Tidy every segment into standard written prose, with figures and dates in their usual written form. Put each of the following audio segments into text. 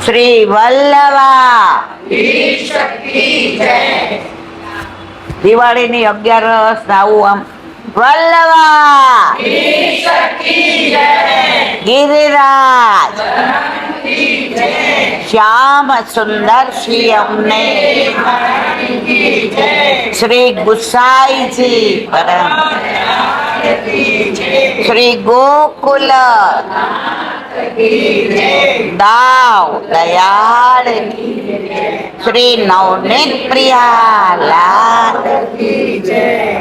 શ્રી વલ્લભા દિવાળીની 11 આવું આમ વલ્લભા ગિરિરાજ શ્યામ સુંદર શ્રી અમને શ્રી ગુસાઈજી પરમ શ્રી ગોકુલ दाव दयाल श्री नवनीत प्रियालाल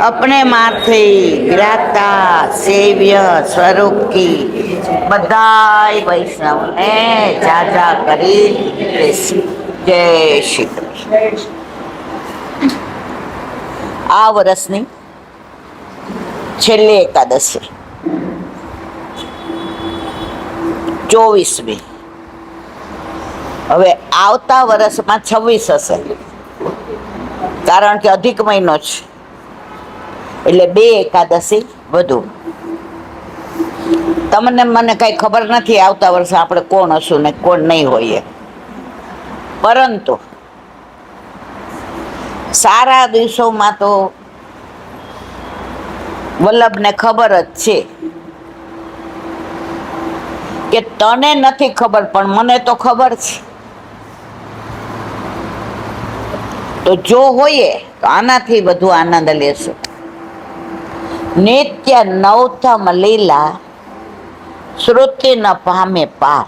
अपने माथे विराजता सेव्य स्वरूप की बधाई वैष्णव ने जाजा करी जय श्री कृष्ण। आ वर्षनी छेल्ली एकादशी 24મી હવે આવતા વર્ષમાં 26 હશે, કારણ કે અધિક મહિનો છે એટલે 2 એકાદશી વધુ. તમને મને કઈ ખબર નથી આવતા વર્ષે આપણે કોણ હશું ને કોણ નહીં હોઈએ, પરંતુ સારા દિવસોમાં તો વલ્લભને ખબર જ છે કે તને નથી ખબર પણ મને તો ખબર છે. તો જો હોઈએ તો આનાથી વધુ આનંદ લેશો. નિત્ય નવતમ લીલા શ્રુતિ ન પામે પાર.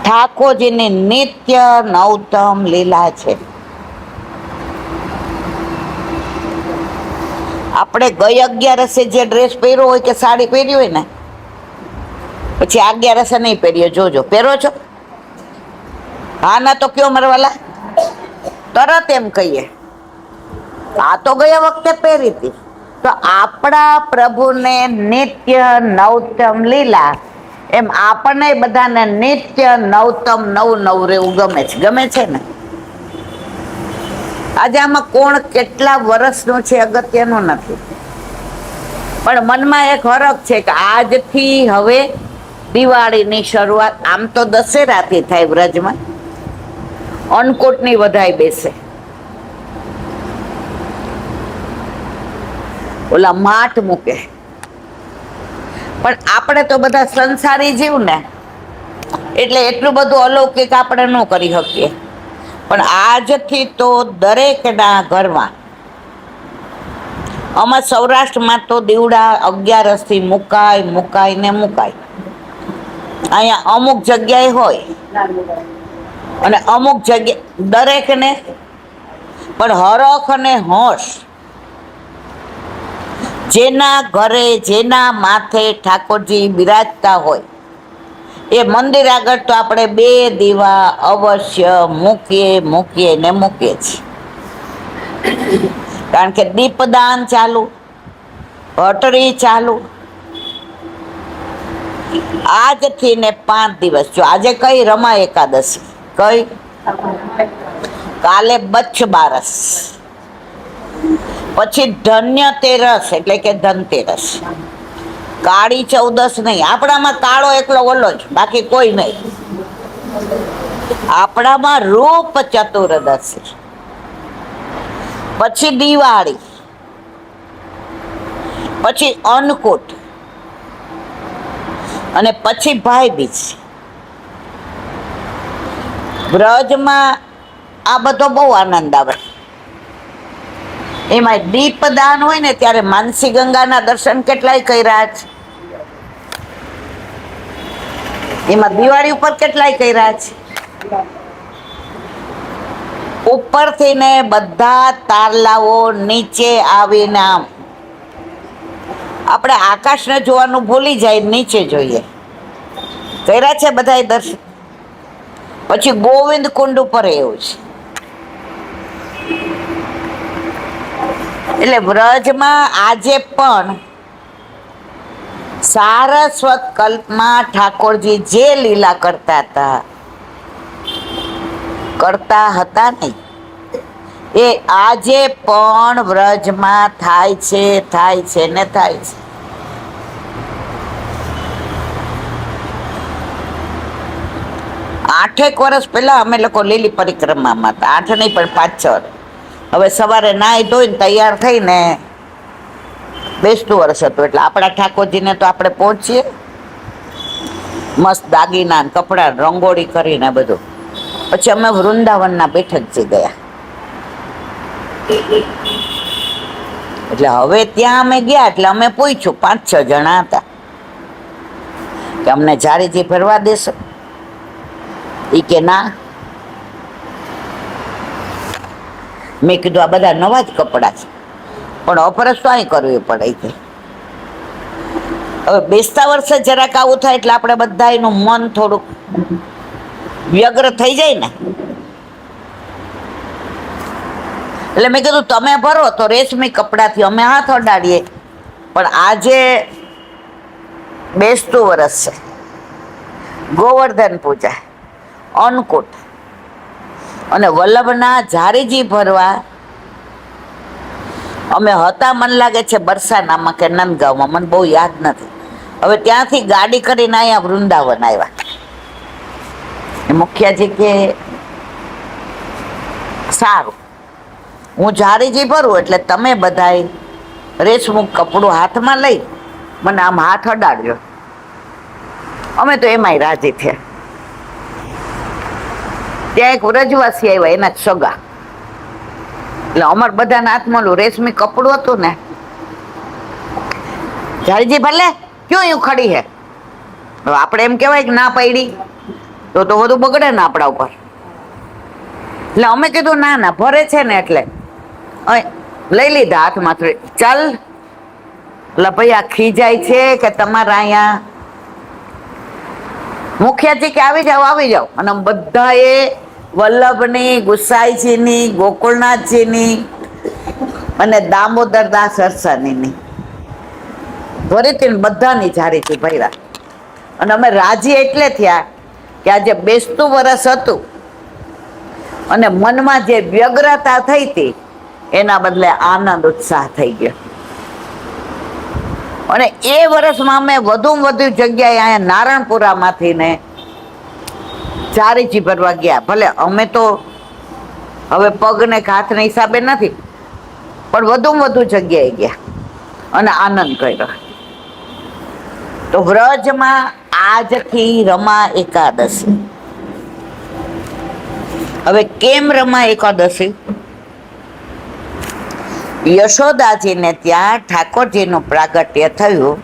ઠાકોરજીની નિત્ય નવતમ લીલા છે. આપણે ગઈ 11 જે ડ્રેસ પહેર્યો હોય કે સાડી પહેરી હોય ને, પછી 11 નહીં પહેર્યો, જોજો પહેરો છો? હા ના તો કયો મરવાલા, તરત એમ કહીએ આ તો ગયા વખતે પહેરી હતી. તો આપણા પ્રભુને નિત્ય નવતમ લીલા, એમ આપણને બધાને નિત્ય નવતમ નવ રહેવું ગમે છે. ગમે છે ને? આજે આમાં કોણ કેટલા વર્ષનું છે અગત્યનું નથી, પણ મનમાં એક હરખ છે કે આજથી હવે દિવાળીની શરૂઆત. આમ તો દશેરાથી થાય વ્રજમાં, અન્નકૂટની વધાઈ બેસે, ઓલા માઠ મૂકે, પણ આપણે તો બધા સંસારી જીવ ને, એટલે એટલું બધું અલૌકિક આપણે ન કરી શકીએ. પણ આજથી તો દરેકના ઘરમાં, આમાં સૌરાષ્ટ્રમાં તો દીવડા 11થી મુકાય ને મુકાય. અહીંયા અમુક જગ્યાએ હોય અને અમુક જગ્યાએ દરેકને, પણ હરખ અને હોશ જેના ઘરે જેના માથે ઠાકોરજી બિરાજતા હોય એ મંદિર આગળ તો આપણે 2 દીવા અવશ્ય મૂકીએ છીએ. કારણ કે દીપદાન ચાલુ, ભટરી ચાલુ. આજથી ને 5 દિવસ. જો આજે કઈ રમા એકાદશી, કઈ કાલે બચ્છ બારસ, પછી ધન્યતેરસ એટલે કે ધનતેરસ, કાળી ચૌદસ નહીં. આપણામાં કાળો એકલો ઓલો જ, બાકી કોઈ નહીં. આપણામાં રૂપ ચતુર્દશી, પછી દિવાળી, પછી અન્નકૂટ અને પછી ભાઈ બીજ. વ્રજમાં આ બધો બહુ આનંદ આવે. એમાં દીપદાન હોય ને ત્યારે માનસી ગંગાના દર્શન કેટલાય કર્યા છે, એમાં દિવાળી ઉપર કેટલાય કર્યા છે. ઉપરથી ને બધા તારલાઓ નીચે આવીને આમ આપણે આકાશને જોવાનું ભૂલી જાય, નીચે જોઈએ. કર્યા છે બધાએ દર્શન. પછી ગોવિંદ કુંડ ઉપર એવું છે. એટલે વ્રજમાં આજે પણ સારસ્વત કલ્પમાં ઠાકોરજી જે લીલા કરતા હતા નહીં, એ આજે પણ વ્રજમાં થાય છે ને થાય છે. 8 વર્ષ પહેલા અમે લોકો લીલી પરિક્રમામાં હતા, 8 નહીં પણ 5-6 વર્ષ. હવે સવારે નાહી ધોઈને તૈયાર થઈને બેસતું વર્ષ હતું એટલે આપણા ઠાકોરજીને તો આપણે પહોંચીએ મસ્ત દાગીના કપડા રંગોળી કરીને બધું. પછી અમે વૃંદાવનના બેઠકજી ગયા. એટલે હવે ત્યાં અમે ગયા એટલે અમે પૂછ્યું, 5-6 જણા હતા કે અમને ઝારીજી ફરવા દેશો? ઈ કે ના. મેં કીધું આ બધા નવા જ કપડા છે પણ ઓપરેશન તો અહીં કરવી પડે છે. હવે બેસતા વર્ષે જરાક આવું થાય એટલે આપણે બધા એનું મન થોડુંક વ્યગ્ર થઈ જાય ને. એટલે મેં કીધું તમે ભરો તો રેશમી કપડાથી અમે હાથ અડાડીએ. પણ આજે બેસતું વર્ષ છે, ગોવર્ધન પૂજા, અન્નકૂટ અને વલ્લભના ઝારીજી ભરવા અમે હતા. મને લાગે છે બરસાનામાં કે નંદગાંવમાં, મને બહુ યાદ નથી. હવે ત્યાંથી ગાડી કરીને અહીંયા વૃંદાવન આવ્યા. મુખિયાજી કે સારું, હું ઝારીજી ભરું એટલે તમે બધાય રેશમું કપડું હાથમાં લઈ મને આમ હાથ અડાડ્યો. અમે તો એમાંય રાજી થયા. ત્યાં એક વ્રજવાસી આવ્યા, એના જ સગા. એટલે અમાર બધાના હાથમાં રેશમી કપડું હતું ને. ઝારીજી ભલે ક્યું એવું ખડી હે, આપણે એમ કહેવાય કે ના પડી તો બધું બગડે ને આપણા ઉપર. એટલે અમે કીધું ના ના ભરે છે ને એટલે લઈ લીધા હાથમાં. ચાલ એટલે ભાઈ આ ખીજાય છે કે તમારા અહીંયા મુખિયાજી કે આવી જાઓ આવી જાઓ. અને બધાએ વલ્લભની, ગુસાઈજીની, ગોકુળનાથજીની અને દામોદરદાસ સરસાનીની ફરીથી બધાની ઝારીજી ભર્યા. અને અમે રાજી એટલે થયા કે આજે બેસતું વરસ હતું અને મનમાં જે વ્યગ્રતા થઈ હતી એના બદલે આનંદ ઉત્સાહ થઈ ગયો. અને એ વર્ષમાં અમે વધુમાં વધુ જગ્યાએ અહીંયા નારણપુરામાંથી ને ઝારીજી ભરવા ગયા. ભલે અમે તો હવે પગ ને હાથના હિસાબે નથી પણ વધુમાં વધુ જગ્યાએ ગયા અને આનંદ કર્યો. તો વ્રજમાં આજથી રમા એકાદશી. હવે કેમ રમા એકાદશી? યશોદાજીને ત્યાં ઠાકોરજીનું પ્રાગટ્ય થયું.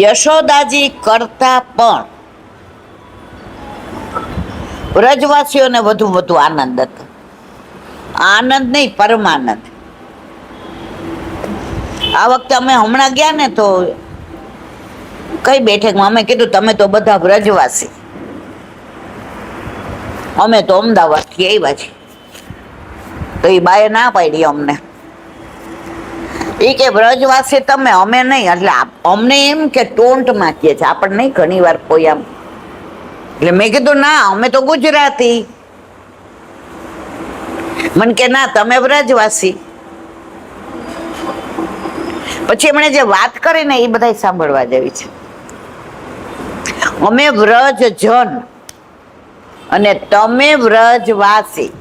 યશોદાજી કરતા પણ વ્રજવાસીઓને વધુ વધુ આનંદ હતો. આનંદ નહીં, પરમાનંદ. આ વખતે અમે હમણાં ગયા ને તો કઈ બેઠકમાં અમે કીધું તમે તો બધા વ્રજવાસી, અમે તો અમદાવાદથી આવ્યા છીએ. તો એ બાએ ના પાડી અમને. એ કે વ્રજવાસી તમે, અમે નહીં. એટલે અમને એમ કે ટોન્ટમાં કહે છે, આપણને નહીં ઘણી વાર કોઈ આમ. એટલે મેં કીધું ના અમે તો ગુજરાતી. મને કે ના તમે વ્રજવાસી. પછી એમણે જે વાત કરી ને એ બધા સાંભળવા જેવી છે. અમે વ્રજજન અને તમે વ્રજવાસી.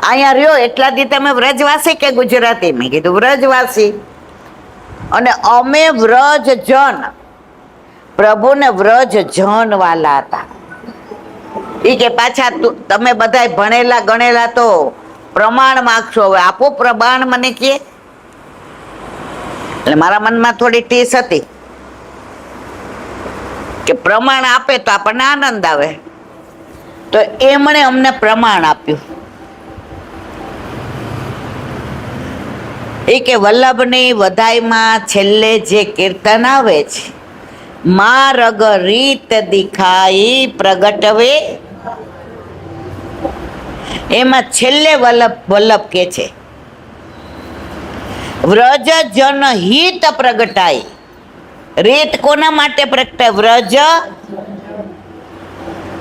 અહીંયા રહ્યો એટલા દી તમે વ્રજવાસી કે ગુજરાતી? મેં કીધું વ્રજવાસી. અને અમે વ્રજજન, પ્રભુને વ્રજજન વાલા હતા. એ કે પાછા તમે બધા ભણેલા ગણેલા તો પ્રમાણ માગશો, હવે આપો પ્રમાણ મને કે. એટલે મારા મનમાં થોડી ટીસ હતી કે પ્રમાણ આપે તો આપણને આનંદ આવે. તો એમણે અમને પ્રમાણ આપ્યું. એ કે વલ્લભની વધાઈમાં છેલ્લે જે કીર્તન આવે છે, માર્ગ રીત દિખાઈ પ્રગટવે, એમાં છેલ્લે વલ્લભ કે છે વ્રજ જન હિત પ્રગટાય. રીત કોના માટે પ્રગટાય? વ્રજ.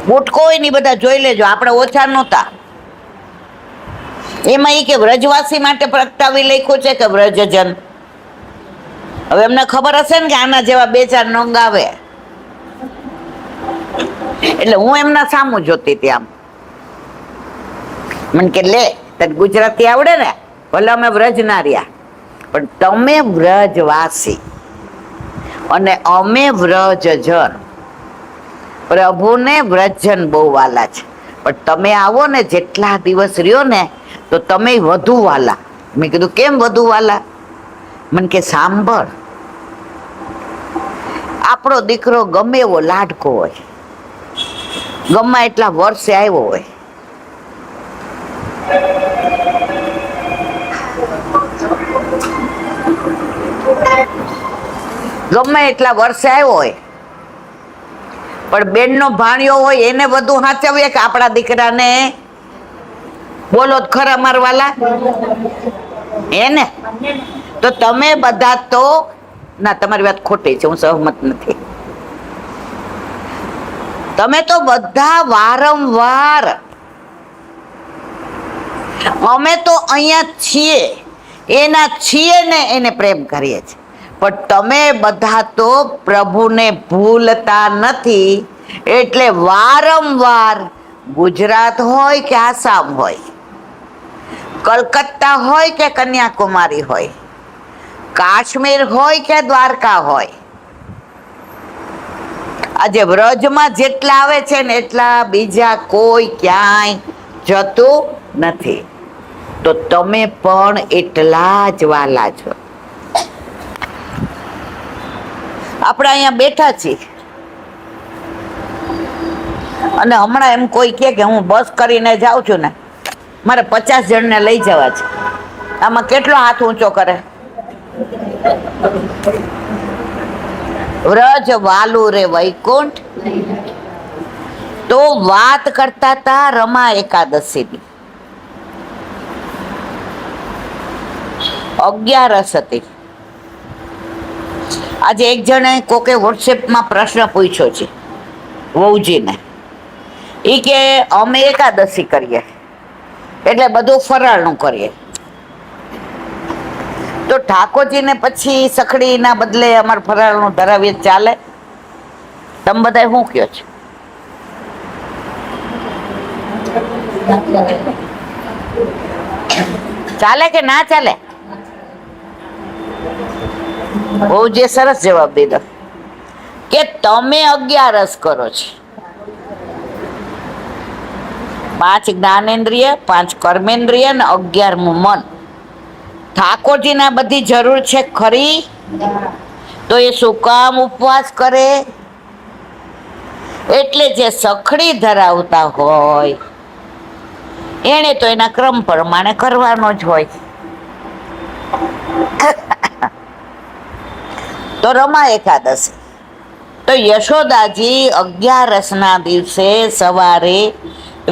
ગુટકો હોય ને બધા જોઈ લેજો, આપણે ઓછા નહોતા. એમાં એ કે વ્રજવાસી માટે પ્રગટાવી લખ્યું છે કે વ્રજજન. હવે એમને ખબર હશે ને કે આના જેવા 2-4 નોંગ આવે એટલે હું એમના સામું જોતી હતી આમ. મને કે લે તને ગુજરાતી આવડે ને, ભલે અમે વ્રજ ના રહ્યા, પણ તમે વ્રજવાસી અને અમે વ્રજજન. પ્રભુને વ્રજજન બહુ વાલા છે, પણ તમે આવો ને જેટલા દિવસ રહ્યો ને તો તમે વધુ વાલા. મેં કીધું કેમ વધુ વાલા? મને કે સાંભળ, આપણો દીકરો ગમે એવો લાડકો હોય, ગમે એટલા વર્ષે આવ્યો હોય, ગમે એટલા વર્ષે આવ્યો હોય, પણ બેનનો ભાણિયો હોય એને બધું સાચવીએ કે આપણા દીકરાને? બોલો ખરા મારવાલા એને. તો તમે બધા તો ના, તમારી વાત ખોટી છે, હું સહમત નથી. તમે તો બધા વારંવાર, અમે તો અહીંયા છીએ એના છીએ ને એને પ્રેમ કરીએ છીએ, પણ તમે બધા તો પ્રભુને ભૂલતા નથી. એટલે વારંવાર ગુજરાત હોય કે આસામ હોય, કલકત્તા હોય કે કન્યાકુમારી હોય, કાશ્મીર હોય કે દ્વારકા હોય, આજે વ્રજમાં જેટલા આવે છે ને એટલા બીજા કોઈ ક્યાંય જતું નથી. તો તમે પણ એટલા જ વાલા છો. આપણે અહીંયા બેઠા છીએ અને હમણાં એમ કોઈ કે હું બસ કરીને જાઉં છું ને, મારે 50 જણને લઈ જવા છે, આમાં કેટલો હાથ ઊંચો કરે? વ્રજ વાલું રે વૈકુંઠ. તો વાત કરતા હતા રમા એકાદશીની. 11 હતી. આજે એક જણે કોકે વોટ્સએપમાં પ્રશ્ન પૂછ્યો છે વહુજીને, એ કે અમે એકાદશી કરીએ એટલે બધું ફરાળનું કરીએ, તો ઠાકોરજીને પછી સખડીના બદલે અમારે ફરાળનું ધરાવીએ ચાલે? તમે બધા શું કહો છો? ચાલે કે ના ચાલે? બહુ જે સરસ જવાબ દીધો કે તમે 11 કરો છો. 5 જ્ઞાનેન્દ્રિય, 5 કર્મેન્દ્રિય ને 11મું મન. ઠાકોરજીને બધી જરૂર છે ખરી? તો એ શું કામ ઉપવાસ કરે? એટલે જે સખડી ધરાવતા હોય એને તો એના ક્રમ પ્રમાણે કરવાનો જ હોય. તો રમા એકાદશી, તો યશોદાજી 11ના દિવસે સવારે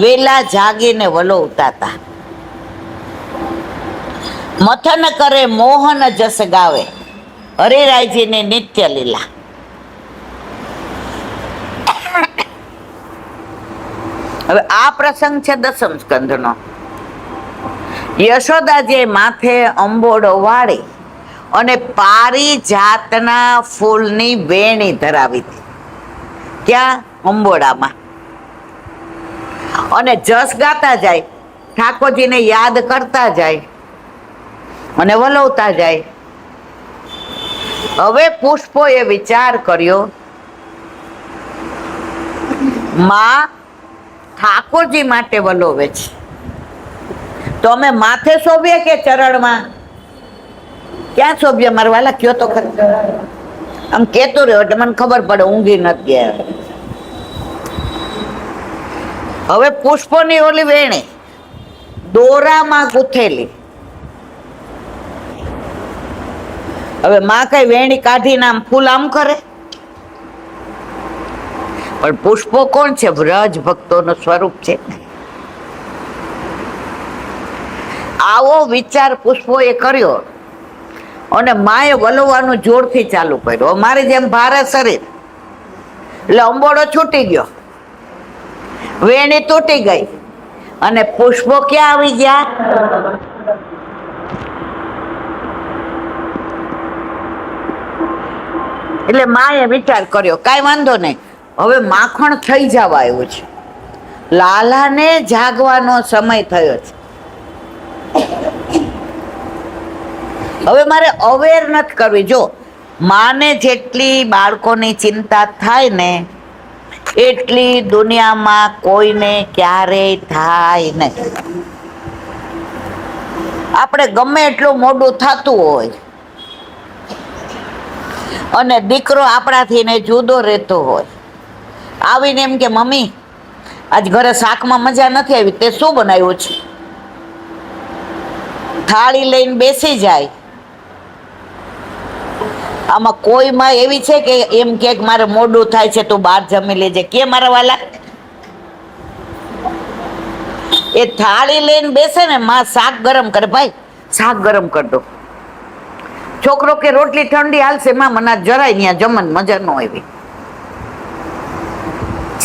વેલા જાગીને વલોવતા હતા. મથન કરે મોહન જસ ગાવે, હરિરાયજીની નિત્ય લીલા. હવે આ પ્રસંગ છે 10મ સ્કંધનો. યશોદાજીએ માથે અંબોડો વાળી અને પારિજાતના ફૂલની વેણી ધરાવી હતી. ક્યાં? અંબોડામાં. અને જસ ગાતા જાય, ઠાકોરજીને યાદ કરતા જાય અને વલોવતા જાય. હવે પુષ્પોએ વિચાર કર્યો, માં ઠાકોરજી માટે વલોવે છે, તો અમે માથે શોભીએ કે ચરણમાં? ક્યાં શોભીએ મારા વાલા? કયો તો ખરી. આમ કેતો રહ્યો એટલે મને ખબર પડે, ઊંઘી નથી ગયા. હવે પુષ્પોની ઓલી વેણી દોરામાં ગૂંથેલી. હવે માં કઈ વેણી કાઢીને આમ ફૂલ આમ કરે? પણ પુષ્પો કોણ છે? વ્રજ ભક્તોનું સ્વરૂપ છે. આવો વિચાર પુષ્પોએ કર્યો અને માએ વલોવાનું જોરથી ચાલુ કર્યું. મારી જેમ ભારે શરીર એટલે અંબોડો છૂટી ગયો, વેણી તૂટી ગઈ અને પુષ્પો ક્યાં આવી ગયા? એટલે માએ વિચાર કર્યો કાંઈ વાંધો નહીં, હવે માખણ થઈ જવા આવ્યું છે, લાલાને જાગવાનો સમય થયો છે. હવે મારે અવેર નથી કરવી. જો માને જેટલી બાળકોની ચિંતા થાય ને એટલી દુનિયામાં કોઈને ક્યારેય થાય નહીં. આપણે ગમે એટલું મોડું થતું હોય અને દીકરો આપણાથી ને જુદો રહેતો હોય, આવીને એમ કે મમ્મી આજ ઘરે શાકમાં મજા નથી આવી, તે શું બનાવ્યું છે? થાળી લઈને બેસી જાય. આમાં કોઈમાં એવી છે કે એમ કે મારે મોડું થાય છે તું બહાર જમી લેજે? કે મારા વાલા એ થાળી લઈને બેસે ને, માં શાક ગરમ કરે, ભાઈ શાક ગરમ કર દો. છોકરો કે રોટલી ઠંડી હાલશે, માં મને જરાય ત્યાં જમન મજા ન આવી.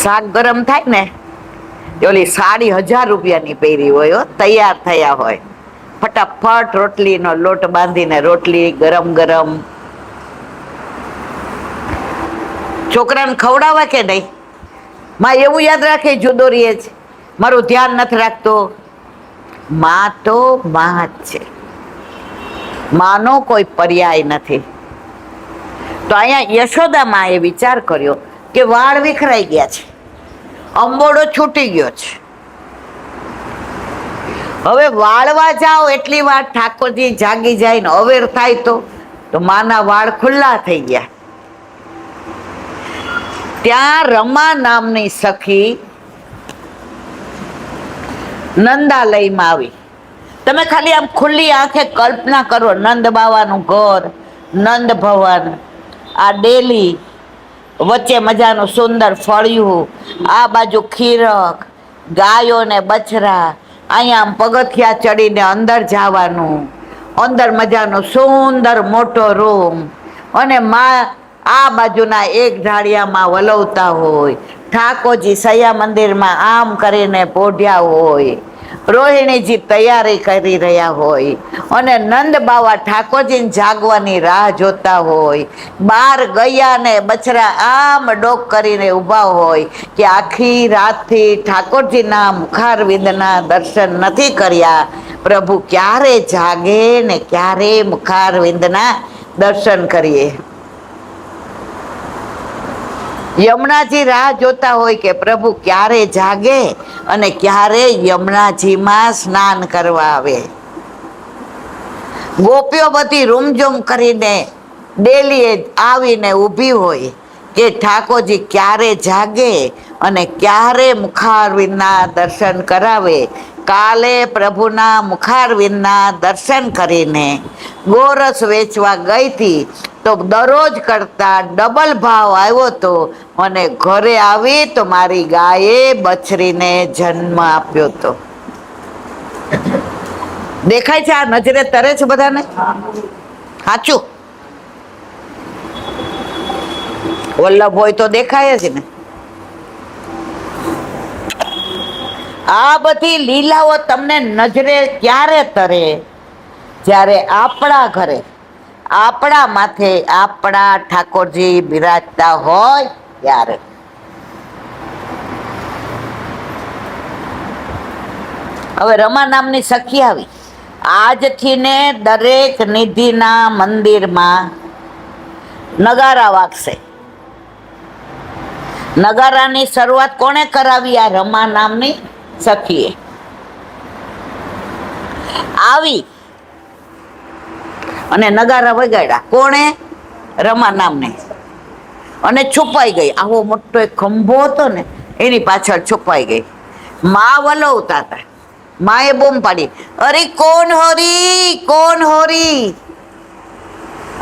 શાક ગરમ થાય ને, ઓલી સાડી 1000 રૂપિયાની પહેરી હોય, તૈયાર થયા હોય, ફટાફટ રોટલીનો લોટ બાંધીને રોટલી ગરમ ગરમ છોકરાને ખવડાવવા કે નહીં? માં એવું યાદ રાખે જુદો રહે છે, મારું ધ્યાન નથી રાખતો. માં તો માં જ છે, માનો કોઈ પર્યાય નથી. તો અહીંયા યશોદા માએ વિચાર કર્યો કે વાળ વિખરાઈ ગયા છે, અંબોડો છૂટી ગયો છે, હવે વાળવા જાઓ એટલી વાર ઠાકોરજી જાગી જાય ને અવેર થાય તો માના વાળ ખુલ્લા થઈ ગયા. ત્યાં રમા નામની સખી નંદાલયમાં આવી. તમે ખાલી આમ ખુલ્લી આંખે કલ્પના કરો, નંદ બાવાનું ઘર, નંદ ભવન, આ ડેલી, વચ્ચે મજાનું સુંદર ફળિયું, આ બાજુ ખીરક, ગાયો ને બછરા, અહીંયા આમ પગથિયા ચડીને અંદર જવાનું, અંદર મજાનો સુંદર મોટો રૂમ, અને માં આ બાજુના એક ઢાળિયામાં વલવતા હોય, ઠાકોરજી સૈયા મંદિરમાં આમ કરીને પોઢ્યા હોય, રોહિણીજી તૈયારી કરી રહ્યા હોય, અને નંદ બાવા ઠાકોરજીને જાગવાની રાહ જોતા હોય, બહાર ગયા ને બછરા આમ ડોક કરીને ઊભા હોય કે આખી રાતથી ઠાકોરજીના મુખારવિંદના દર્શન નથી કર્યા, પ્રભુ ક્યારે જાગે ને ક્યારે મુખારવિંદના દર્શન કરીએ. યમુનાજી રાહ જોતા હોય કે પ્રભુ ક્યારે જાગે અને ક્યારે યમુનાજીમાં સ્નાન કરવા આવે. ગોપીઓ બધી રૂમઝૂમ કરીને ડેલીએ આવીને ઊભી હોય કે ઠાકોરજી ક્યારે જાગે અને ક્યારે મુખારવિંદના દર્શન કરાવે. કાલે પ્રભુના મુખારવિંદના દર્શન કરીને ગોરસ વેચવા ગઈ હતી તો દરરોજ કરતા ડબલ ભાવ આવ્યો તો, અને ઘરે આવી તો મારી ગાયે બછરીને જન્મ આપ્યો તો. દેખાય છે? આ નજરે તરે છે બધાને? સાચું? વલ્લભ હોય તો દેખાય જ ને. આ બધી લીલાઓ તમને નજરે ક્યારે તરે? જ્યારે આપણા ઘરે, આપણા માથે આપણા ઠાકોરજી બિરાજતા હોય ત્યારે. હવે રમા નામની સખી આવી. આજથી ને દરેક નિધિના મંદિરમાં નગારા વાગશે. નગારાની શરૂઆત કોણે કરાવી? આ રમા નામની સખીએ આવી અને નગારા વગાડ્યા. કોણે? રમા નામને. અને છુપાઈ ગઈ. આવો મોટો એક ખંભો હતો ને એની પાછળ છુપાઈ ગઈ. માં વલવતા હતા. માએ બૂમ પાડી, અરે કોણ હોરી, કોણ હોરી.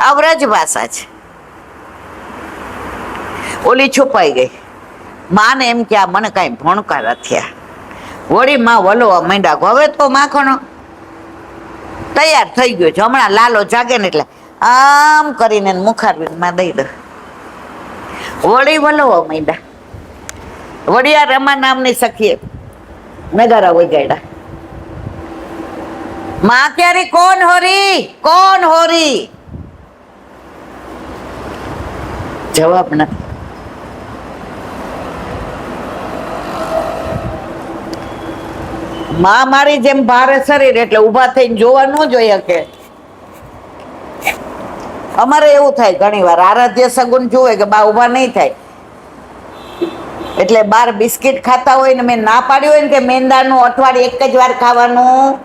આ વ્રજ ભાષા છે. ઓલી છુપાઈ ગઈ. માને એમ કે આ મને કઈ ભણકારા થયા. વળી માં વલોવા માંડ્યા. હવે તો માખણો તૈયાર થઈ ગયો છે, હમણાં લાલો જાગે ને એટલે આમ કરીને મુખારવિંદમાં દઈ દે. વળી વલોવા માંડ્યા. વળી આ રમા નામની સખીએ નગારા વગાડ્યા. માં ક્યારે કોણ હોરી, કોણ હોરી? જવાબ નથી. માં મારી જેમ ભારે શરીર એટલે ઊભા થઈને જોવા ન જોઈએ કે અમારે એવું થાય ઘણી વાર આરાધ્ય સગુન જુએ કે બા ઊભા નહીં થાય એટલે બાર બિસ્કિટ ખાતા હોય ને મેં ના પાડ્યું હોય ને કે મેંદાનું અઠવાડિયે એક જ વાર ખાવાનું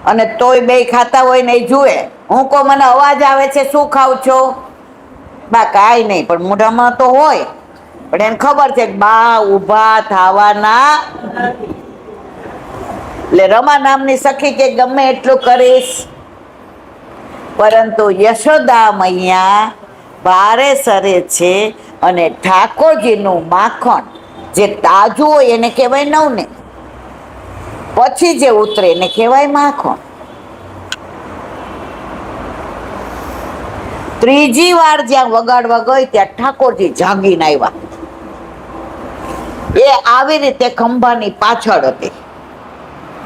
અને તોય બે ખાતા હોય ને એ જુએ હું કહું મને અવાજ આવે છે શું ખાવ છો બા કાંઈ નહીં પણ મોઢામાં તો હોય પણ એને ખબર છે કે બા ઊભા થવાના એટલે રમા નામની સખી કે ગમે એટલું કરીશ પરંતુ યશોદા મૈયા ભારે સરે છે અને ઠાકોરજીનું માખણ જે તાજું હોય એને કહેવાય નવને પછી જે ઉતરે એને કહેવાય માખણ ત્રીજી વાર જ્યાં વગાડવા ગઈ ત્યાં ઠાકોરજી જાગીને આવ્યા એ આવી રીતે ખંભાની પાછળ હતી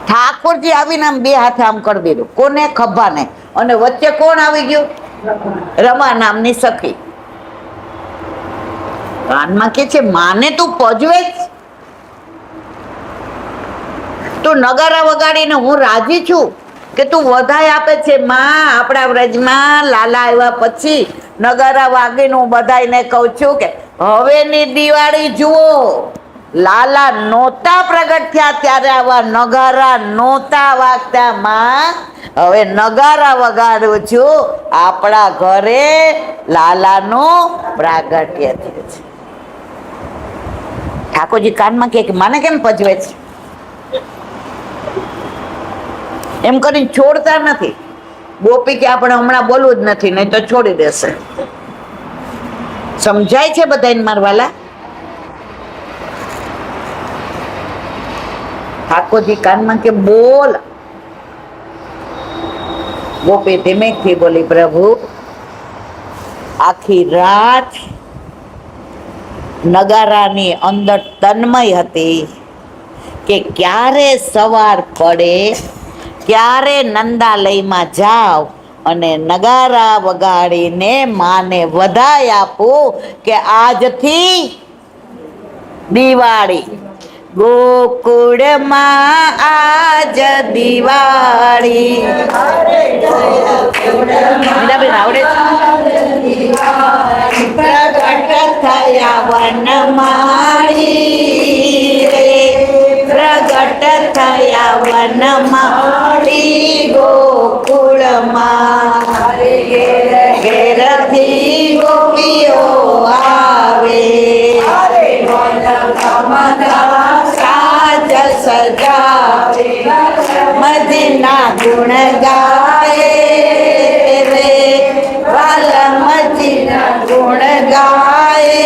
ઠાકોરજી આવીને આમ બે હાથે આમ કરી દીધું કોને ખંભાને અને વચ્ચે કોણ આવી ગયું રમા નામની સખી કાનમાં કે છે માને તું પજવે તું નગારા વગાડીને હું રાજી છું કે તું વધાઈ આપે છે માં આપણા વ્રજમાં લાલા આવ્યા પછી નગારા વાગીને હું બધાને કહું છું કે હવેની દિવાળી જુઓ લાલા નહોતા પ્રગટ થયા ત્યારે આવા નગારા નહોતા વાગતા માં હવે નગારા વગાડું છું આપણા ઘરે લાલાનું પ્રાગટ્ય થયું છે ઠાકોરજી કાનમાં કે મને કેમ પજવે છે એમ કરીને છોડતા નથી ગોપી કે આપણે હમણાં બોલવું જ નથી નહીં તો છોડી દેશે સમજાય છે બધાને મારવાલા ઠાકોરજી કાનમાં કે બોલ ગોપી ધીમેથી બોલી પ્રભુ આખી રાત નગારાની અંદર તન્મય હતી કે ક્યારે સવાર પડે ક્યારે નંદાલયમાં જાવ અને નગારા વગાડીને માને વધાઈ આપું કે આજથી દિવાળી ગોકુળમાં આજ દિવાળી મીરાબેન આવડે પ્રગટ થયા વનમાળી રે પ્રગટ થયા વનમાળી ગોકુળમાં ઘેરથી ગોપીઓ આવે સાજ સજાવે મદના ગુણ ગાય રે વાલમદીના ગુણ ગાય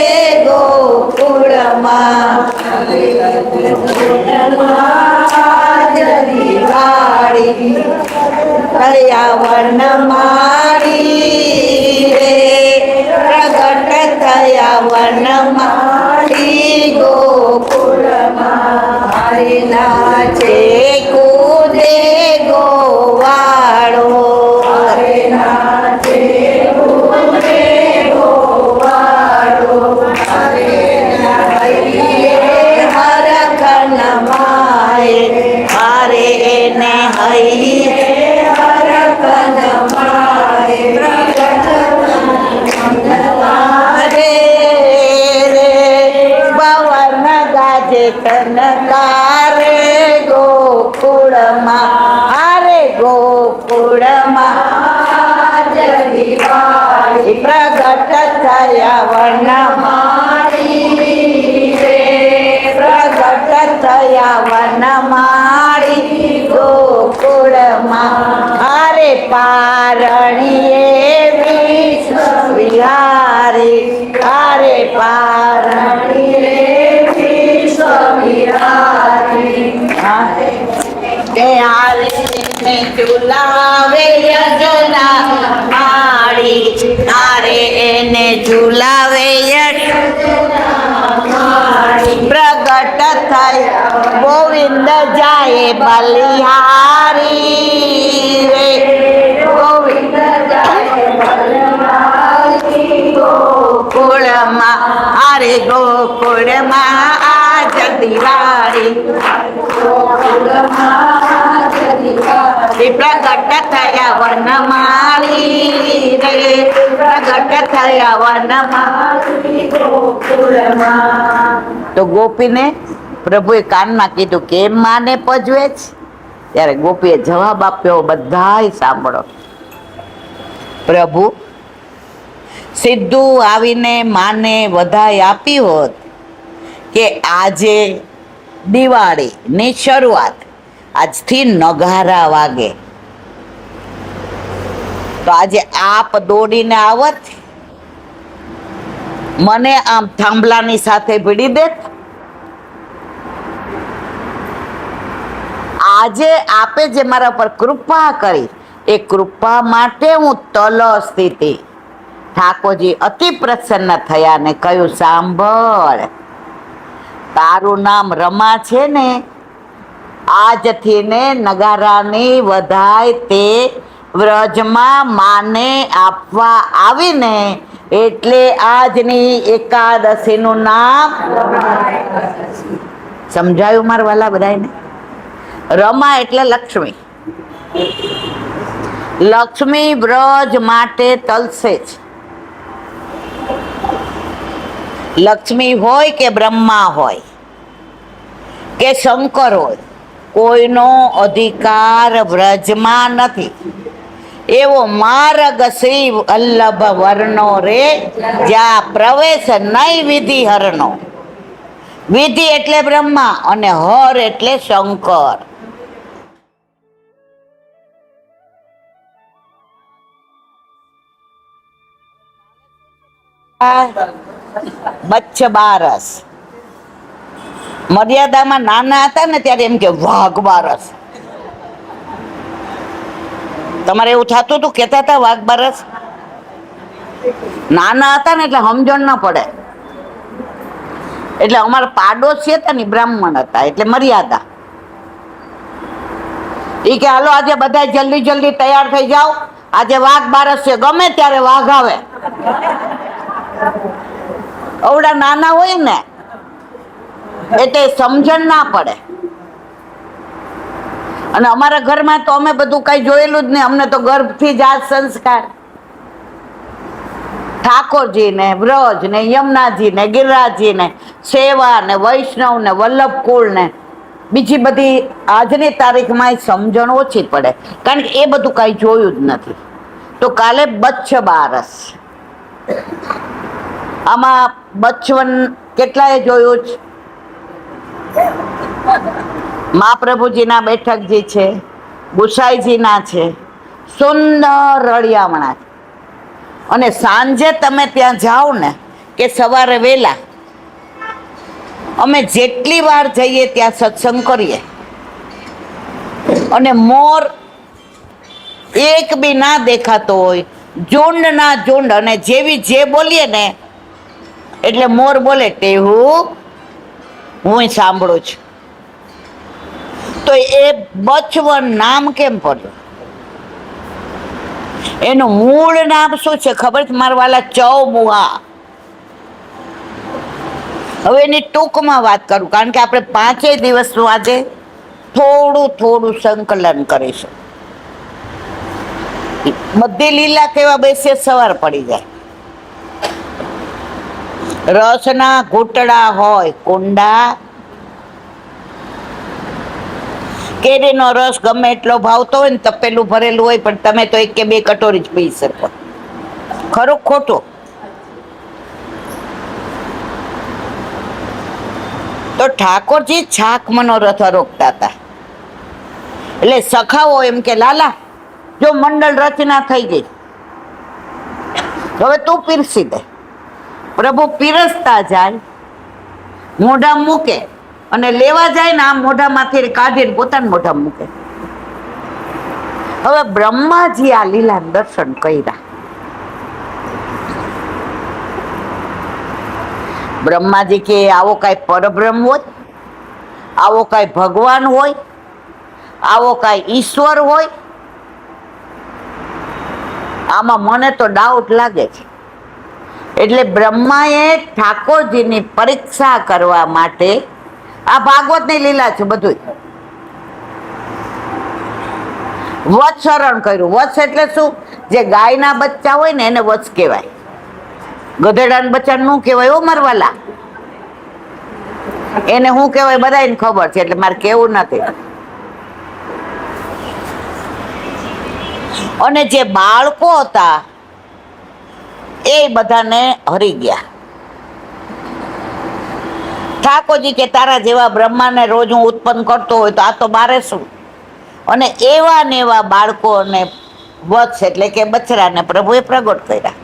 ગોકુળમાં દિવાળી થયા વનમાળી રે પ્રગટ થયા વનમાળી ગોકુળમાં હરી નાચે કૂદે ગોવાળો હરી નાચે કૂદે ગોવાળો હરખન માએ હારે એને હૈ હરખન માએ તનકારે ગોકુળમાં આરે ગોકુળમાં દિવાળી પ્રગટ થયા વનમાળી રે પ્રગટ થયા વનમાળી ગોકુળમાં આરે પારણીએ વિશ્વ વિહારી આરે પારણીએ ઝુલાવે યજના માળી તારે એને ઝુલાવે પ્રગટ થાય ગોવિંદ જાય બલિહારી રે ગોવિંદ જાય ગોકુળમાં અરે ગોકુળમાં પ્રગટ થયા વનમાળી રે, પ્રગટ થયા વનમાળી. તો ગોપીને પ્રભુએ કાનમાં કીધું કેમ માને પજવે છે? ત્યારે ગોપીએ જવાબ આપ્યો, બધાય સાંભળો. પ્રભુ સીધું આવીને માને વધાઈ આપી હોત કે આજે દિવાળીની શરૂઆત, આજથી નગારા વાગે, તો આજે આપ દોડીને આવત, મને આમ થાંભલાની સાથે ભીડી દેત. આજે આપે જે મારા પર કૃપા કરી, એ કૃપા માટે હું તલસતી હતી. ઠાકોરજી અતિ પ્રસન્ન થયા ને કહ્યું, સાંભળ, તારું નામ રમા છે ને, આજથી ને નગારાની વધાઈ તે વ્રજમાં માને આપવા આવીને, એટલે આજની એકાદશીનું નામ સમજાયું મારા વાલા બધાને? રમા એટલે લક્ષ્મી. લક્ષ્મી વ્રજ માટે તલસે છે. લક્ષ્મી હોય કે બ્રહ્મા હોય કે શંકર હોય, કોઈનો અધિકાર વ્રજમાં નથી. એવો માર્ગ શ્રી વલ્લભ વર્ણો રે, જ્યાં પ્રવેશ નહીં વિધિ હરનો. વિધિ એટલે બ્રહ્મા અને હર એટલે શંકર. બચ્ચ બારસ, મર્યાદામાં નાના હતા ને ત્યારે એમ કે વાઘ બારસ. તમારે એવું થતું હતું, કેતા હતા વાઘ બારસ? નાના હતા ને એટલે સમજણ ના પડે. એટલે અમારા પાડોશી હતા ને બ્રાહ્મણ હતા, એટલે મર્યાદા. એ કે હાલો આજે બધા જલ્દી જલ્દી તૈયાર થઈ જાઓ, આજે વાઘ બારસ છે, ગમે ત્યારે વાઘ આવે. અવડા નાના હોય ને એટલે સમજણ ના પડે. અને અમારા ઘરમાં તો અમે બધું કઈ જોયેલું જ નહીં, અમને તો ગર્ભથી જ આ સંસ્કાર. ઠાકોરજી ને વ્રજ ને યમુનાજી ને ગિરિરાજજી ને સેવા ને વૈષ્ણવ ને વલ્લભ કુળ ને બીજી બધી આજની તારીખમાં સમજણ ઓછી પડે, કારણ કે એ બધું કઈ જોયું જ નથી. તો કાલે બચ્ચ બારસ, આમાં બચ્ચવન કેટલાએ જોયું છે? મહાપ્રભુજીના બેઠકજી છે, ગુસાઈજીના છે, સુંદર રળિયામણા છે. અને સાંજે તમે ત્યાં જાઓ ને કે સવારે વહેલા, અમે જેટલી વાર જઈએ ત્યાં સત્સંગ કરીએ. અને મોર એક બી ના દેખાતો હોય, ઝુંડ ના ઝુંડ, અને જેવી જે બોલીએ ને એટલે મોર બોલે ટેહું હું સાંભળું છું. તો એ બચ્ચવન નામ કેમ પડ્યું? એનું મૂળ નામ શું છે ખબર છે મારા વાલા? ચૌમુહા. હવે એની ટૂંકમાં વાત કરું, કારણ કે આપણે 5 દિવસનું આજે થોડું થોડું સંકલન કરીશું. બધી લીલા કેવા બેસે સવાર પડી જાય. રસના ઘૂંટડા હોય કુંડા, કેરીનો રસ ગમે એટલો ભાવતો હોય ને, તપેલું ભરેલું હોય, પણ તમે તો 1 કે 2 કટોરી જ પી શકો. ખરું ખોટું? તો ઠાકોરજી છાક મનોરથ રોકતા હતા. એટલે સખાઓ એમ કે લાલા જો મંડળ રચના થઈ ગઈ, હવે તું પીરસી દે. પ્રભુ પીરસતા જાય, મોઢા મૂકે અને લેવા જાય ને આમ મોઢામાંથી કાઢીને પોતાના મોઢા મૂકે. હવે બ્રહ્માજી આ લીલા દર્શન કર્યા. બ્રહ્માજી કે આવો કાંઈ પરબ્રહ્મ હોય, આવો કાંઈ ભગવાન હોય, આવો કાંઈ ઈશ્વર હોય? આમાં મને તો ડાઉટ લાગે છે. એટલે બ્રહ્માએ ઠાકોરજીની પરીક્ષા કરવા માટે આ ભાગવતની લીલા છે બધું. વત્સરણ કર્યું. વત્સ એટલે શું? જે ગાયના બચ્ચા હોય ને એને વત્સ કહેવાય. ગધેડાના બચ્ચા નું કહેવાય ઓ મરવાલા. એને શું કહેવાય બધાને ખબર છે, એટલે મારે કેવું નથી. અને જે બાળકો હતા એ બધાને હરી ગયા. ઠાકોરજી કે તારા જેવા બ્રહ્માને રોજ હું ઉત્પન્ન કરતો હોય તો આ તો મારે શું? અને એવા ને એવા બાળકોને વત્સ એટલે કે બચ્ચાને પ્રભુએ પ્રગટ કર્યા.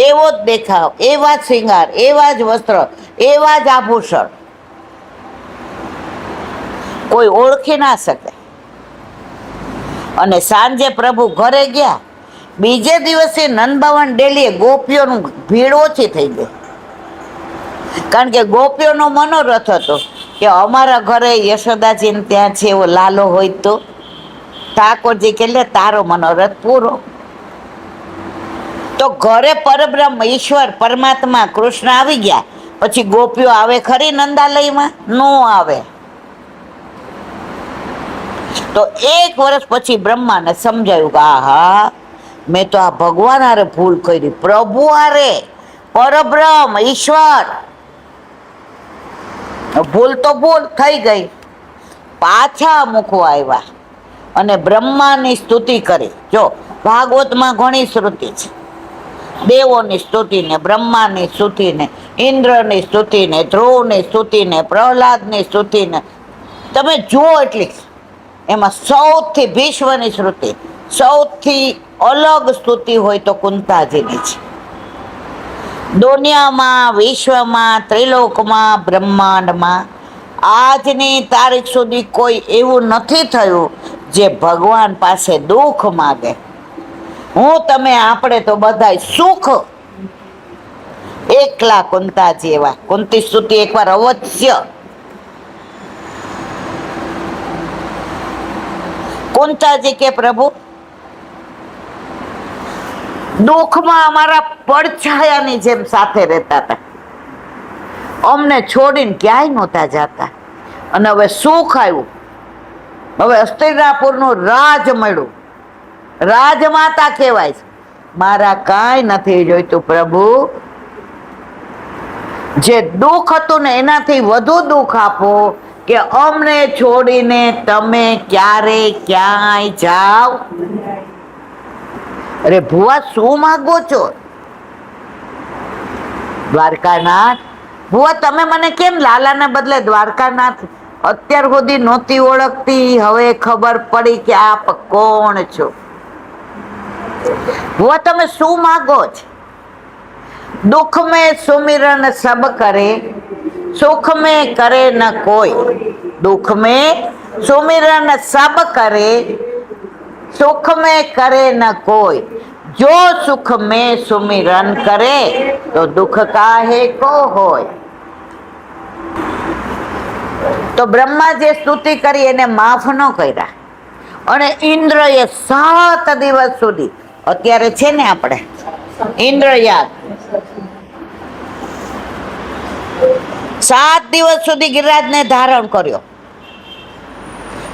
એવો જ દેખાવ, એવા જ શૃંગાર, એવા જ વસ્ત્ર, એવા જ આભૂષણ, કોઈ ઓળખી ના શકે. અને સાંજે પ્રભુ ઘરે ગયા. બીજે દિવસે નંદબાવન ડેલીએ ગોપીઓનું ભીડ ઓછી થઈ ગઈ. કારણ કે ગોપીઓનો મનોરથ હતો કે અમારા ઘરે યશોદાજીને ત્યાં છે એવો લાલો હોય તો. ઠાકોરજી કે લે તારો મનોરથ પૂરો. તો ઘરે પરબ્રહ્મ ઈશ્વર પરમાત્મા કૃષ્ણ આવી ગયા પછી ગોપીઓ આવે ખરી નંદાલયમાં? નો આવે. તો 1 વર્ષ પછી બ્રહ્માને સમજાયું કે આહા મેં તો આ ભગવાન હારે ભૂલ કરી, પ્રભુ હારે, પરબ્રહ્મ ઈશ્વર. ભૂલ તો ભૂલ થઈ ગઈ. પાછા મૂકવા આવ્યા અને બ્રહ્માની સ્તુતિ કરી. જો ભાગવતમાં ઘણી શ્રુતિ છે. દેવોની સ્તુતિને, બ્રહ્માની સ્તુતિને, ઇન્દ્રની સ્તુતિને, ધ્રુવની સ્તુતિને, પ્રહલાદની સ્તુતિને, તમે જુઓ એટલી. એમાં સૌથી ભીષ્મની શ્રુતિ, સૌથી અલગ સ્તુતિ હોય તો કુંતાજીની છે. દુનિયામાં, વિશ્વમાં, ત્રિલોકમાં, બ્રહ્માંડમાં આજની તારીખ સુધી કોઈ એવું નથી થયું જે ભગવાન પાસે દુઃખ માગે. હું તમે આપણે તો બધાય સુખ. એકલા કુંતાજી એવા. કુંતી સ્તુતિ એકવાર અવશ્ય. કુંતાજી કે પ્રભુ દુઃખમાં અમારા પડછાયાની જેમ સાથે રહેતા હતા, અમને છોડીને ક્યાંય નહોતા જતા. અને હવે સુખ આવ્યું, હવે હસ્તિનાપુરનું રાજ મળ્યું, રાજમાતા કહેવાય છે. મારા કાંઈ નથી જોઈતું પ્રભુ, જે દુઃખ હતું ને એનાથી વધુ દુઃખ આપો કે અમને છોડીને તમે ક્યારે ક્યાંય જાઓ. અરે ભુવા શું માંગો છો? દ્વારકાનાથ. ભુવા તમે મને કેમ લાલાને બદલે દ્વારકાનાથ અત્યાર સુધી નહોતી ઓળખતી, હવે ખબર પડી કે આપ કોણ છો. ભુવા તમે શું માંગો છો? दुख में सुमिरन सब करे, सुख में करे न कोई. दुख में सुमिरन सब करे, सुख में करे न कोई. जो सुख में सुमिरन करे तो दुख काहे को होय. તો બ્રહ્મા જે સ્તુતિ કરી એને માફ ન કર્યા. અને ઇન્દ્રએ 7 દિવસ સુધી, અત્યારે છે ને આપણે ઇન્દ્રયાગ, 7 દિવસ સુધી ગિરિરાજને ધારણ કર્યો.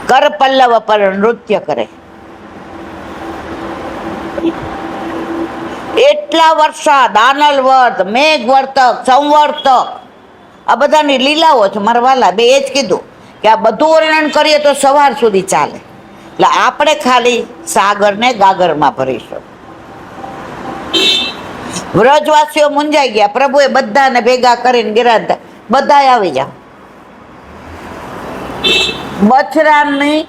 કર પલ્લવ પર નૃત્ય કરે. એટલા વર્ષા દાનલ વર્ત, મેઘ વર્તક, સંવર્તક, આ બધાની લીલાઓ છે મારા વાલા. બે એ જ કીધું કે આ બધું વર્ણન કરીએ તો સવાર સુધી ચાલે. એટલે આપણે ખાલી સાગર ને ગાગરમાં ભરીશું. વ્રજવાસીઓ મુંજાઈ ગયા. પ્રભુએ બધાને ભેગા કરીને ગિરાજ બધા આવી જાઓ. બછરાની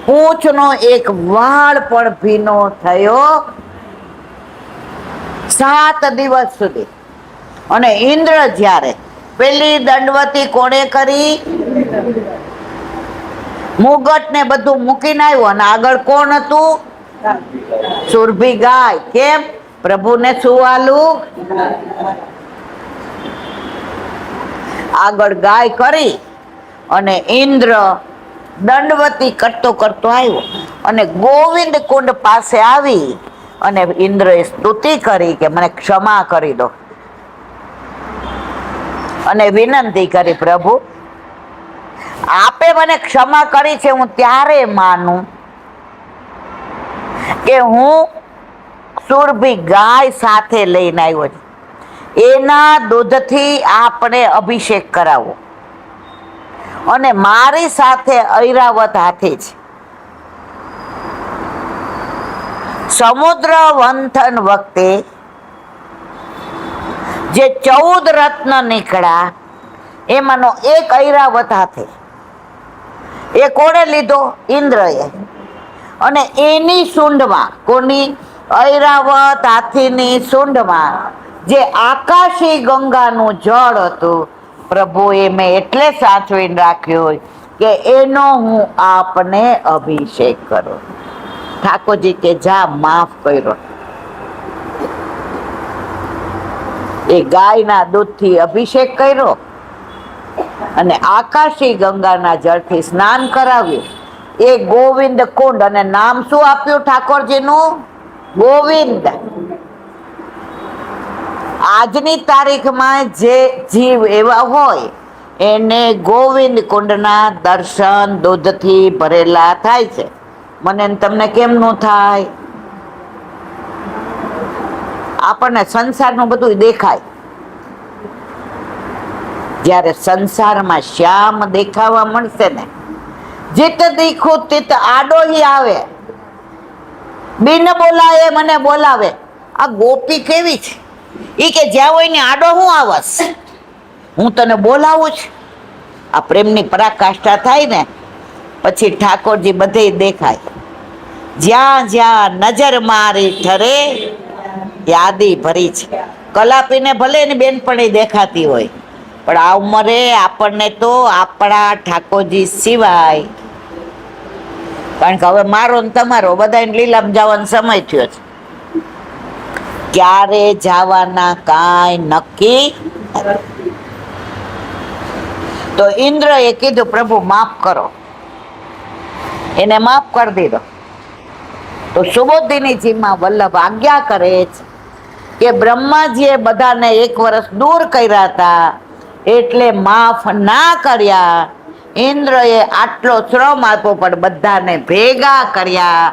પૂંછનો એક વાળ પણ ભીનો થયો 7 દિવસ સુધી. અને ઇન્દ્ર જ્યારે પેલી દંડવતી કોણે કરી, મુગટ ને બધું મૂકીને આવ્યો. અને આગળ કોણ હતું? સુરભી ગાય. કેમ? પ્રભુને સુવાલું. આગળ ગાય કરી અને ઇન્દ્ર દંડવતી કરતો કરતો આવ્યો અને ગોવિંદ કુંડ પાસે આવી અને ઇન્દ્રએ સ્તુતિ કરી કે મને ક્ષમા કરી દો. અને વિનંતી કરી, પ્રભુ આપે મને ક્ષમા કરી છે, હું ત્યારે માનું કે હું સુરભી ગાય સાથે લઈને આવ્યો છું, એના દૂધથી આપણે અભિષેક કરાવો, અને મારી સાથે ઐરાવત હાથી છે. સમુદ્ર મંથન વખતે જે 14 રત્ન નીકળ્યા એમાંનો એક ઐરાવત હાથી, એ કોણે લીધો? ઇન્દ્રએ. અને એની સૂંઢમાં, કોની? ઐરાવત હાથીની સૂંઢમાં જે આકાશી ગંગાનું જળ હતું, પ્રભુએ મેં એટલે સાચવીને રાખ્યું કે એનો હું આપને અભિષેક કરું. ઠાકોરજી કે જા, માફ કર્યો. એ ગાયના દૂધથી અભિષેક કર્યો અને આકાશી ગંગાના જળથી સ્નાન કરાવ્યું. એ ગોવિંદ કુંડ, અને નામ શું આપ્યું ઠાકોરજીનું? ગોવિંદ. આજની તારીખમાં જે જીવ એવા હોય એને ગોવિંદ કુંડના દર્શન દૂધથી ભરેલા થાય છે. મને તમને કેમ ન થાય? આપણને સંસારનું બધું દેખાય. જ્યારે સંસારમાં શ્યામ દેખાવા મળશે ને, જીત દીખું તિત આડો હી આવે, બિન બોલાવે મને બોલાવે. આ ગોપી કેવી છે? ઈ કે જ્યાં હોય ને આડો હું આવસ, હું તને બોલાવું છું. આ પ્રેમની પરાકાષ્ઠા થાય ને પછી ઠાકોરજી બધે દેખાય. જ્યાં જ્યાં નજર મારી ઠરે યાદી ભરી છે. કલાપીને ભલે એની બેનપણી દેખાતી હોય, પણ આ ઉંમરે આપણને તો આપણા ઠાકોરજી સિવાય, કારણ કે હવે મારો ને તમારો બધાને લીલામ જવાનો સમય થયો છે. ક્યારે જવાના કાંઈ નક્કી નથી. તો ઇન્દ્રએ કીધું, પ્રભુ માફ કરો. એને માફ કરી દીધો. તો સુબોધિનીજીમાં વલ્લભ આજ્ઞા કરે છે કે બ્રહ્માજીએ બધાને 1 વર્ષ દૂર કર્યા હતા, એટલે માફ ના કર્યા. ઇન્દ્રએ આટલો શ્રમ આપ્યો પણ બધાને ભેગા કર્યા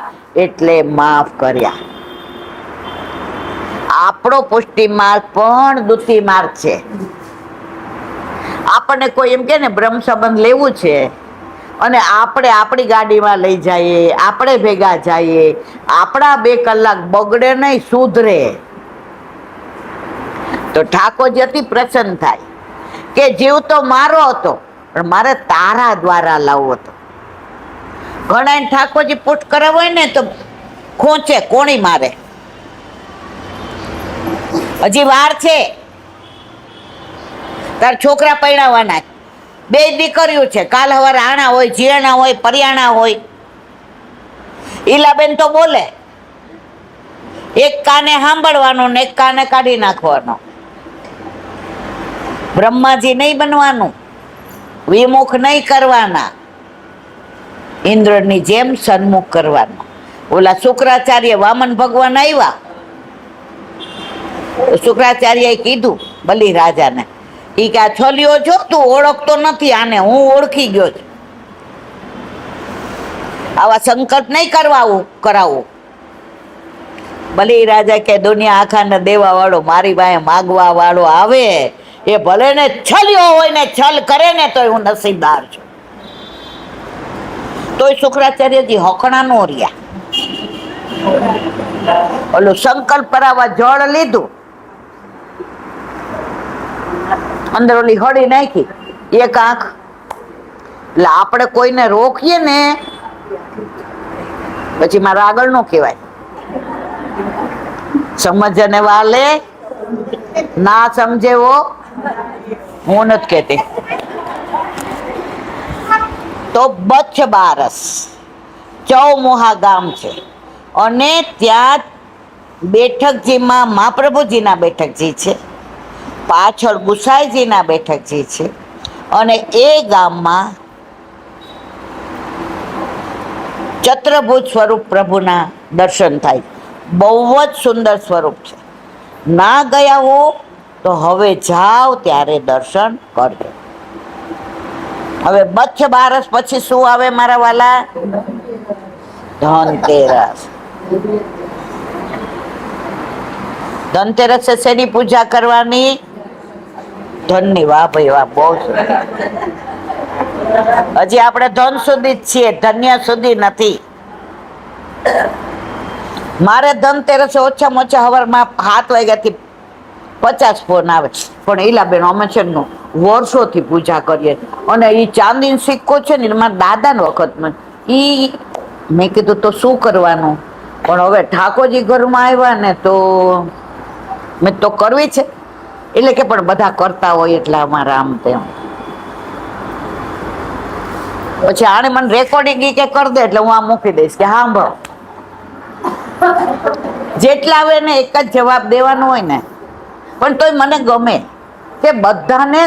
એટલે માફ કર્યા. આપણો પુષ્ટિ માર્ગ પણ દુતી માર્ગ છે. આપણને કોઈ એમ કે ને બ્રહ્મ સંબંધ લેવું છે, અને આપણે આપણી ગાડીમાં લઈ જઈએ, આપણે ભેગા જઈએ, આપણા 2 કલાક બગડે નહીં, સુધરે, તો ઠાકોરજી અતિ પ્રસન્ન થાય કે જીવ તો મારો હતો પણ મારે તારા દ્વારા લાવવો હતો. ઘણા ઠાકોરજી પુષ્ટ કરાવો હોય ને તો ખોંચે, કોણી મારે, હજી વાર છે, તાર છોકરા પરણાવવાના, 2 દીકરીઓ છે, કાલ સવારે આણા હોય, જીયાણા હોય, પરિયાણા હોય. ઈલાબેન તો બોલે, એક કાને સાંભળવાનું ને એક કાને કાઢી નાખવાનો. બ્રહ્માજી નહીં બનવાનું, વિમુખ નહીં કરવાના, ઇન્દ્રની જેમ સન્મુખ કરવાનું. ઓલા શુક્રાચાર્ય વામન ભગવાન આવ્યા, શુક્રાચાર્યએ કીધું બલિ રાજાને, ઈ કે આ છોલ્યો જો, તું ઓળખતો નથી આને, હું ઓળખી ગયો છું. આવા સંકલ્પ નહીં કરાવું. બલિ રાજા કે દુનિયા આખાને દેવા વાળો, મારી પાસે માગવા વાળો આવે એ ભલે ને છલ્યો હોય ને છલ કરે ને તોય હું નસીબદાર છું. તોય શુક્રાચાર્યજી હકણા નો રહ્યા. ઓલું સંકલ્પ કરાવવા જળ લીધું, અંદર ઓલી હળી નાખી, 1 આંખ. એટલે આપણે કોઈને રોકીએ ને પછી મારા આગળ નો કહેવાય. સમજને વાલે ના સમજે વો, હું નથી કહેતી. તો બચ્છ બારસ ચૌમુહા ગામ છે, અને ત્યાં બેઠકજીમાં મહાપ્રભુજીના બેઠકજી છે, પાછળ ગુસાઈજીના બેઠકજી છે, અને એ ગામમાં ચતુર્ભુજ સ્વરૂપ પ્રભુના દર્શન થાય. બહુ જ સુંદર સ્વરૂપ છે. ના ગયા હો તો હવે જાઓ ત્યારે દર્શન કરજો. હવે બચ્છ બારસ પછી શું આવે મારા વાલા? ધનતેરસ. ધનતેરસે શેની પૂજા કરવાની? ધનની. વાહ ભાઈ વાહ, બહુ સરસ. હજી આપણે ધન સુધી જ છીએ, ધન્ય સુધી નથી. મારે ધનતેરસે ઓછામાં ઓછા સવારમાં 7 વાગ્યાથી 50 ફોન આવે, પણ ઈલાબેન અમે છે ને વર્ષોથી પૂજા કરીએ, અને ઈ ચાંદીનો સિક્કો છે ને મારા દાદાના વખતમાં, ઈ મેં કીધું તો શું કરવાનું, પણ હવે ઠાકોરજી ઘરમાં આવ્યા ને તો મેં તો કરવી છે. એટલે કે પણ બધા કરતા હોય એટલે અમારા આમ તેમ. પછી આને મને રેકોર્ડિંગ ઈ કે કરી દે એટલે હું આ મૂકી દઈશ કે સાંભળો. જેટલા આવે ને એક જ જવાબ દેવાનો હોય ને, પણ તોય મને ગમે કે બધાને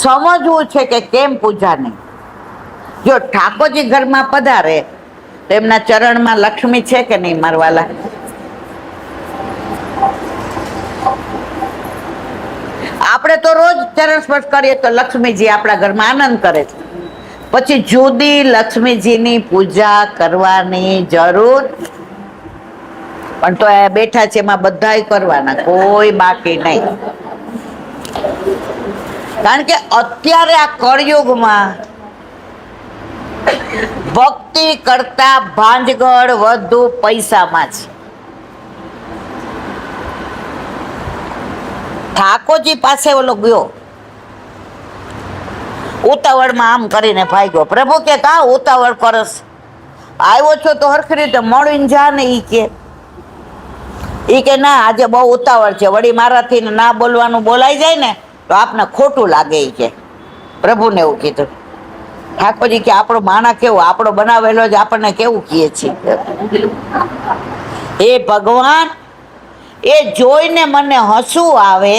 સમજવું છે કે કેમ પૂજા નહીં. જો ઠાકોરજી ઘરમાં પધારે તો એમના ચરણમાં લક્ષ્મી છે કે નહીં મારવાલા? આપણે તો રોજ ચરણ સ્પર્શ કરીએ તો લક્ષ્મીજી આપણા ઘરમાં આનંદ કરે છે. પછી જુદી લક્ષ્મીજીની પૂજા કરવાની જરૂર, પણ તો એ બેઠા છે એમાં બધાય કરવાના, કોઈ બાકી નહીં. કારણ કે અત્યારે આ કળયુગમાં ભક્તિ કરતા ભાંજગળ વધુ પૈસામાં છે. ઠાકોરજી પાસે ઓલો ગયો, ઉતાવળમાં આમ કરીને ભાગ્યો. પ્રભુ કે કા ઉતાવળ કરસ? આવ્યો છો તો હરખી રીતે મળીને જા ને. ઈ કે ના આજે બહુ ઉતાવળ છે, વળી મારાથી ના બોલવાનું બોલાઈ જાય ને તો આપને ખોટું લાગે. ઈ કે પ્રભુને એવું કીધું. ઠાકોરજી કે આપણો માણા કેવો, આપણો બનાવેલો જ આપણને કેવું કહે છે. હે ભગવાન, એ જોઈને મને હસવું આવે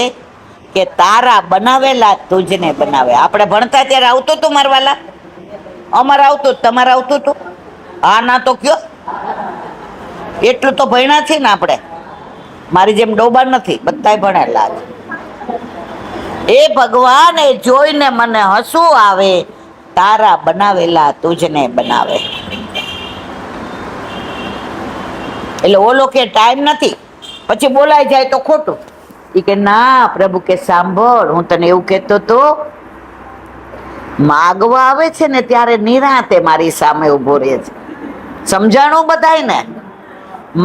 કે તારા બનાવેલા તુજને બનાવે. આપણે ભણતા ત્યારે આવતું હતું મારવાલા? અમારે આવતું, તમારે આવતું હતું? હા ના તો કયો, એટલું તો ભણ્યા છીએ ને આપણે. મારી જેમ ડોબા નથી, બધાય ભણેલા છે. એ ભગવાન, એ જોઈને મને હસવું આવે તારા બનાવેલા તુજને બનાવે. એટલે ઓલો કે ટાઈમ નથી, પછી બોલાઈ જાય તો ખોટું. ઈ કે ના પ્રભુ કે સાંભળ, હું તને એવું કહેતો તો, માગવા આવે છે ને ત્યારે નિરાંતે મારી સામે ઉભો રહે છે. સમજાણું બધાય ને?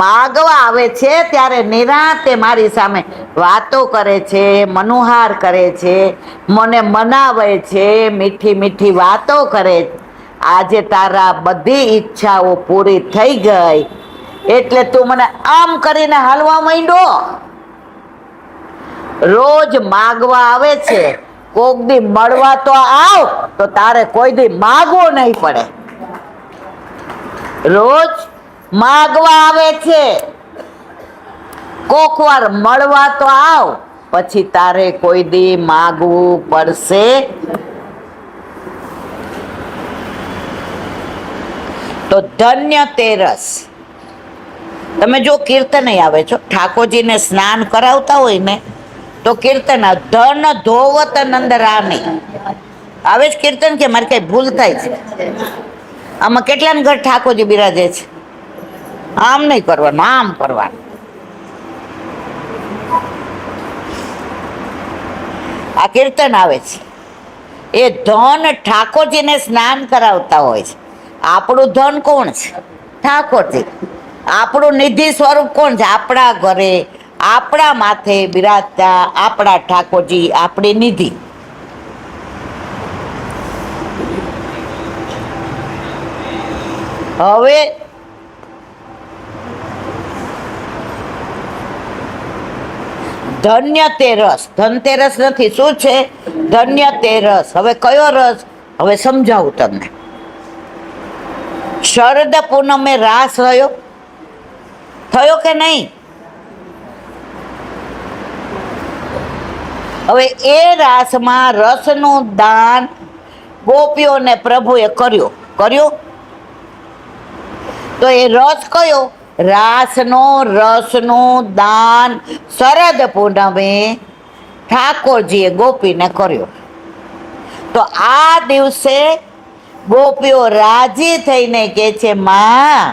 માગવા આવે છે ત્યારે નિરાંતે મારી સામે વાતો કરે છે, મનોહાર કરે છે, મને મનાવે છે, મીઠી મીઠી વાતો કરે. આજે તારા બધી ઈચ્છાઓ પૂરી થઈ ગઈ એટલે તું મને આમ કરીને હાલવા માંડ્યો. રોજ માગવા આવે છે, કોક દી મળવા તો આવ તો તારે કોઈ દી માગવું નહીં પડે. રોજ માગવા આવે છે, કોક વાર મળવા તો આવ, પછી તારે કોઈ દી માગવું પડશે. તો ધન્ય તેરસ. તમે જો કીર્તન આવે છો, ઠાકોરજીને સ્નાન કરાવતા હોય ને તો કીર્તન ધન ધોવત નંદરાની આવે જ કીર્તન. કે મારે કઈ ભૂલ થાય છે? આમાં કેટલાને ઘર ઠાકોરજી બિરાજે છે? આમ નહીં કરવાનું, આમ કરવાનું. આ કીર્તન આવે છે, એ ધન ઠાકોરજીને સ્નાન કરાવતા હોય છે. આપણું ધન કોણ છે? ઠાકોરજી. આપણું નિધિ સ્વરૂપ કોણ છે? આપણા ઘરે આપણા માથે બિરાજતા આપણા ઠાકોરજી આપણી નિધિ. હવે ધન્ય તેરસ, ધનતેરસ નથી, શું છે? ધન્ય તેરસ. હવે કયો રસ? હવે સમજાવું તમને. શરદ પૂનમે રાસ થયો કે નહીં? હવે એ રાસમાં રસનું દાન ગોપીઓને પ્રભુએ કર્યું. તો એ રસ કયો? રાસનો રસનું દાન શરદ પૂનમે ઠાકોરજીએ ગોપીને કર્યો. તો આ દિવસે ગોપીઓ રાજી થઈને કહે છે, માં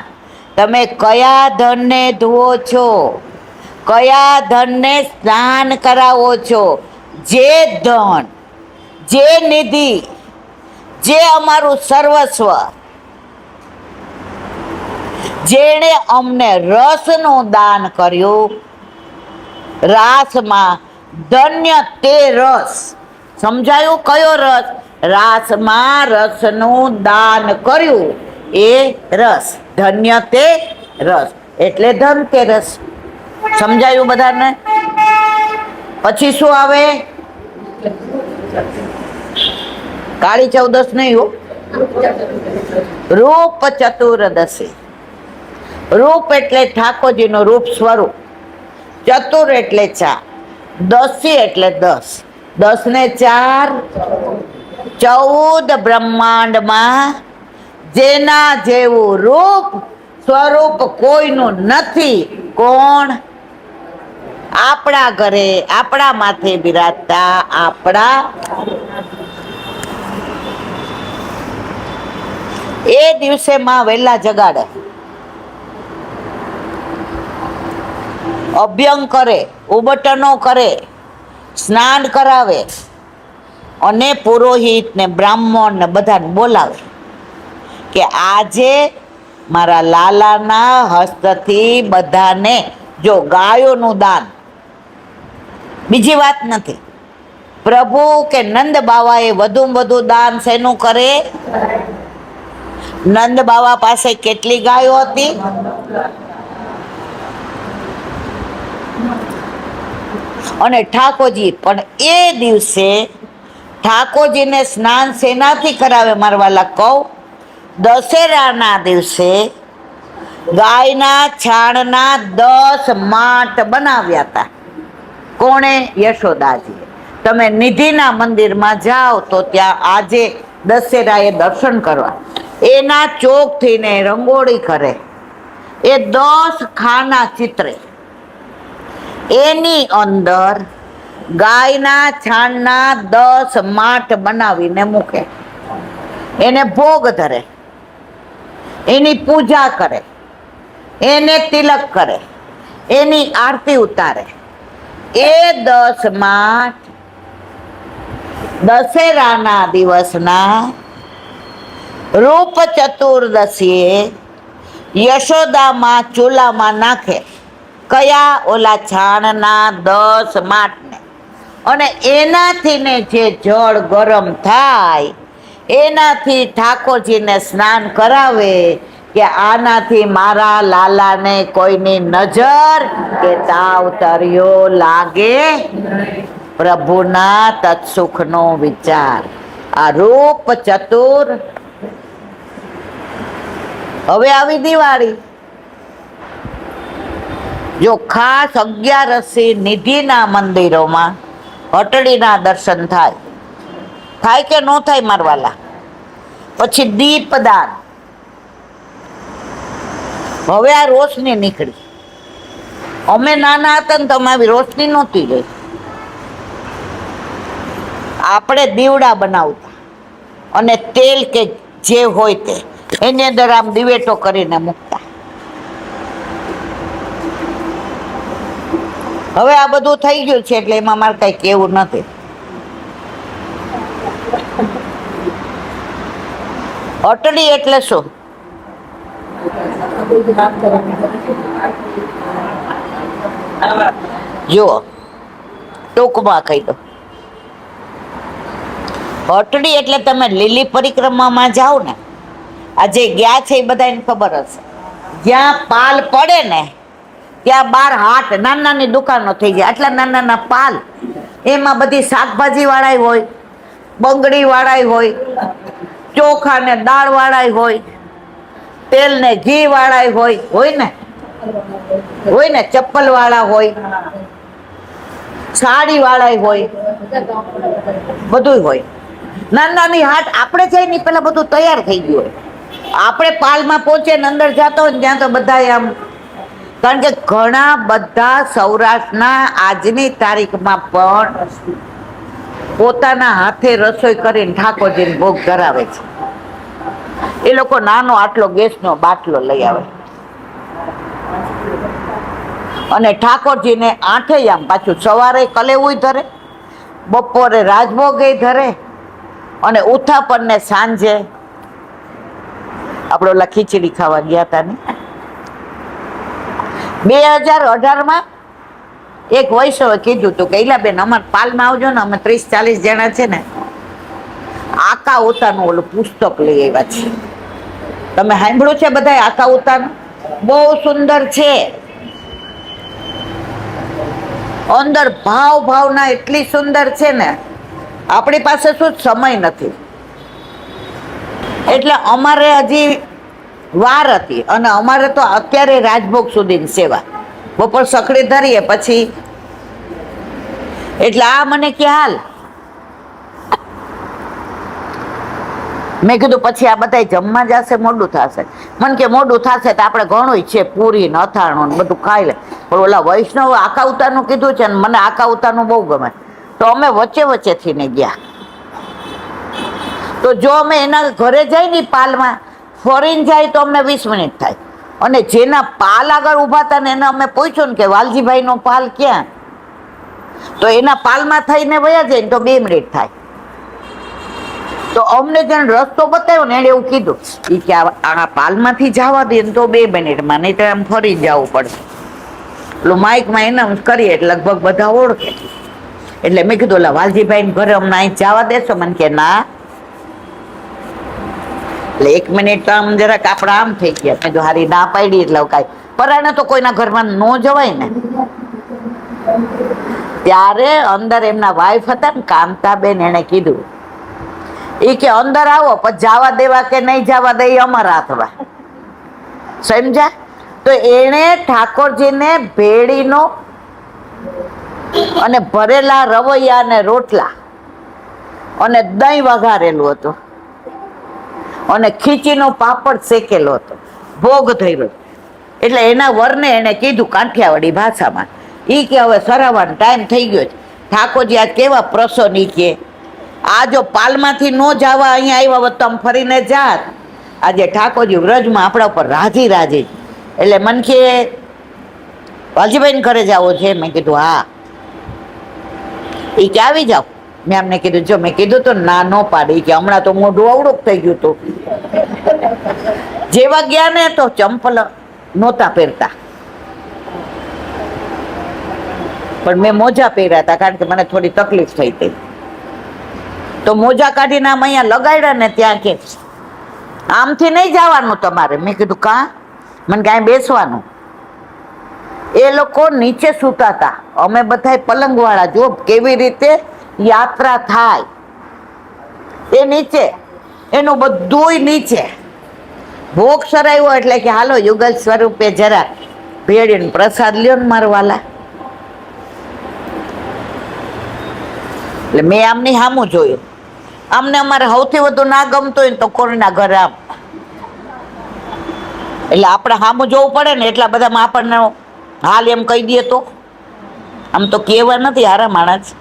તમે કયા ધનને ધુઓ છો, કયા ધનને સ્નાન કરાવો છો? જે ધન, જે નિધિ, જે અમારું સર્વસ્વ, જેણે અમને રસનું દાન કર્યું, રાસમાં ધન્ય તે રસ. સમજાયું? કયો રસ? રાસમાં રસનું દાન કર્યું એ રસ. ધન્ય તે રસ એટલે ધન તે રસ. સમજાયું બધાને? પછી શું આવે? કાળી ચૌદશ નહીં હો, રૂપ ચતુર્દશી. રૂપ એટલે ઠાકોરજીનું રૂપ સ્વરૂપ, ચતુર એટલે 4, દશી એટલે 10. 10 ને 4 14 બ્રહ્માંડમાં જેના જેવું રૂપ સ્વરૂપ કોઈનું નથી. કોણ? આપણા ઘરે આપણા માથે બિરાજતા આપણા. એ દિવસે માં વહેલા જગાડે, અભ્યંગ કરે, ઉબટનો કરે, સ્નાન કરાવે અને પુરોહિત ને બ્રાહ્મણ ને બધાને બોલાવે કે આજે મારા લાલાના હસ્તથી બધાને, જો ગાયોનું દાન, બીજી વાત નથી. પ્રભુ કે નંદ બાવાએ વધુમાં વધુ દાન શેનું કરે? નંદ બાવા પાસે કેટલી ગાયો હતી? અને ઠાકોરજી પણ એ દિવસે ઠાકોરજીને સ્નાન શેનાથી કરાવે મારા વાલા કહું? દશેરાના દિવસે ગાયના છાણના 10 માટ બનાવ્યા હતા. કોણે? યશોદાજીએ. તમે નિધિના મંદિરમાં જાઓ તો ત્યાં આજે દશેરાએ દર્શન કરવા એના ચોકથી ને રંગોળી કરે, એ 10 ખાના ચિત્રે, એની અંદર ગાયના છાણના 10 માટ બનાવીને મૂકે, એને ભોગ ધરે, એની પૂજા કરે, એને તિલક કરે, એની આરતી ઉતારે. એ 10 માટ દશેરાના દિવસના રૂપ ચતુર્દશીએ યશોદામાં ચૂલામાં નાખે. કયા? ઓલા છાણના 10 માટને. અને એનાથી ને જે જળ ગરમ થાય એનાથી ઠાકોરજીને સ્નાન કરાવે કે આનાથી મારા લાલાને કોઈની નજર કે તાવ તર્યો લાગે. પ્રભુના તત્સુખનો વિચાર. આ રૂપ ચતુર. હવે આવી દિવાળી. જો ખાસ 11 નિધિના મંદિરોમાં હટડીના દર્શન થાય કે ન થાય મારવાલા? પછી દીપદાન. હવે આ રોશની નીકળી. અમે નાના હતા ને તો અમે આવી રોશની નહોતી જોઈ. આપણે દીવડા બનાવતા અને તેલ કે જે હોય તે એની અંદર આમ દિવેટો કરીને મૂકતા. હવે આ બધું થઈ ગયું છે એટલે એમાં મારે કઈ કેવું નથી. અટડી એટલે શું? જુઓ, ટૂંકમાં કહી દો. અટડી એટલે તમે લીલી પરિક્રમામાં જાઓ ને, આજે ગયા છે એ બધાને ખબર હશે, જ્યાં પાલ પડે ને ત્યાં 12 હાટ નાની નાની દુકાનો થઈ જાય. આટલા નાના નાના પાલ, એમાં બધી શાકભાજી વાળા હોય, બંગડી વાળા હોય, ચોખા ને દાળ વાળા હોય, તેલ ને ઘી વાળા હોય ને, ચપ્પલ વાળા હોય, સાડી વાળા હોય, બધું હોય. નાની નાની હાટ. આપણે જઈને પેલા બધું તૈયાર થઈ ગયું હોય. આપણે પાલમાં પહોંચે ને અંદર જતા હોય ને ત્યાં તો બધા આમ કારણ કે ઘણા બધા સૌરાષ્ટ્રના આજની તારીખમાં પણ પોતાના હાથે રસોઈ કરીને ઠાકોરજીને ભોગ ધરાવે છે. એ લોકો નાનો આટલો ગેસનો બાટલો લઈ આવે અને ઠાકોરજીને આઠેય આમ પાછું સવારે કલેવું ધરે, બપોરે રાજભોગ ધરે અને ઉથાપન ને સાંજે આપણે ઓલા ખીચડી ખાવા ગયા હતા ને 2018માં એક વૈષ્ણવે કીધું હતું કે ઈલાબેન અમારે પાલમાં આવજો ને, અમે 30-40 જણા છે ને આકા ઉતાનું ઓલું પુસ્તક લઈ આવ્યા છે. તમે સાંભળ્યું છે બધા આકા ઉતાનું? બહુ સુંદર છે. અંદર ભાવના એટલી સુંદર છે ને, આપણી પાસે શું સમય નથી એટલે અમારે હજી વાર હતી અને અમારે તો અત્યારે રાજભોગ સુધીની સેવા, બપોર સખડી ધરીએ પછી એટલે આ મને કે હાલ મેં કીધું પછી આ બધા જમવા જશે, મોડું થશે. મને કે મોડું થશે તો આપણે ઘણું છે, પૂરી ને અથાણું ને બધું ખાઈ લે. પણ ઓલા વૈષ્ણવ આકા ઉતારનું કીધું છે ને, મને આકા ઉતારનું બહુ ગમે. તો અમે વચ્ચેથી ને ગયા. તો જો અમે એના ઘરે જાય ને પાલમાં ફરીને જાય તો અમને 20 મિનિટ થાય. અને જેના પાલ આગળ ઊભા હતા ને એને અમે પૂછ્યું ને કે વાલજીભાઈનો પાલ ક્યાં, તો એના પાલમાં થઈને વયા જાય ને તો 2 મિનિટ થાય. તો અમને જેને રસ્તો બતાવ્યો ને એને એવું કીધું કે આ પાલમાંથી જવા દે ને તો 2 મિનિટમાં, નહીં તો આમ ફરી જવું પડે. પેલું માઇકમાં એનાઉન્સ કરીએ એટલે લગભગ બધા ઓળખે. એટલે મેં કીધું ઓલા વાલજીભાઈ ઘરે અમને અહીં જવા દેશો? મને કે ના. એટલે 1 મિનિટ તો આમ જરાક આપણે આમ થઈ ગયા. મેં તો હારી ના પાડી એટલે કાંઈ પરાણે તો કોઈના ઘરમાં ન જવાય ને. ત્યારે અંદર એમના વાઈફ હતા ને કાંતાબેન, એને કીધું એ કે અંદર આવો, પછી જવા દેવા કે નહીં જવા દે એ અમારા હાથમાં. સમજ્યા? તો એણે ઠાકોરજીને ભેળીનો અને ભરેલા રવૈયા ને રોટલા અને દહીં વઘારેલું હતું અને ખીચીનો પાપડ શેકેલો હતો, ભોગ થયેલો. એટલે એના વરને એને કીધું કાઠિયાવાડી ભાષામાં, ઈ કે હવે સરાવવાનો ટાઈમ થઈ ગયો છે, ઠાકોરજી આજ કેવા પ્રસન્ન, ઈ કે આ જો પાલમાંથી ન જવા અહીંયા આવ્યા હોત તો આમ ફરીને જાત. આજે ઠાકોરજી વ્રજમાં આપણા ઉપર રાજી રાજી. એટલે મન કે વાલજીભાઈને ઘરે જાવો છે? મેં કીધું હા. એ કે આવી જાઓ. મેં અમને કીધું જો મેં કીધું તો ના ન પાડી કે હમણાં તો મોઢું અવળું થઈ ગયું હતું. જેવા ગયા ને તો ચંપલ નહોતા પહેરતા, પણ મેં મોજા પહેર્યા હતા કારણ કે મને થોડી તકલીફ થઈ હતી. તો મોજા કાઢીને આમ અહીંયા લગાડ્યા ને ત્યાં કે આમથી નહીં જવાનું તમારે. મેં કીધું કાં? મને કાંઈ બેસવાનું. એ લોકો નીચે સૂતા હતા, અમે બધા પલંગવાળા. જો કેવી રીતે યાત્રા થાય એ નીચે, એનું બધુંય નીચે. ભોગ સરાયો એટલે કે હાલો યુગલ સ્વરૂપે જરા ભેળીને પ્રસાદ લ્યો ને મારા વાલા. એટલે મેં આમની સામું જોયું. અમને અમારે સૌથી વધુ ના ગમતું હોય ને તો કોઈના ઘરે આમ, એટલે આપણે સામું જોવું પડે ને. એટલા બધામાં આપણને હાલ એમ કહી દઈએ તો આમ તો કહેવા નથી હારા માણસ.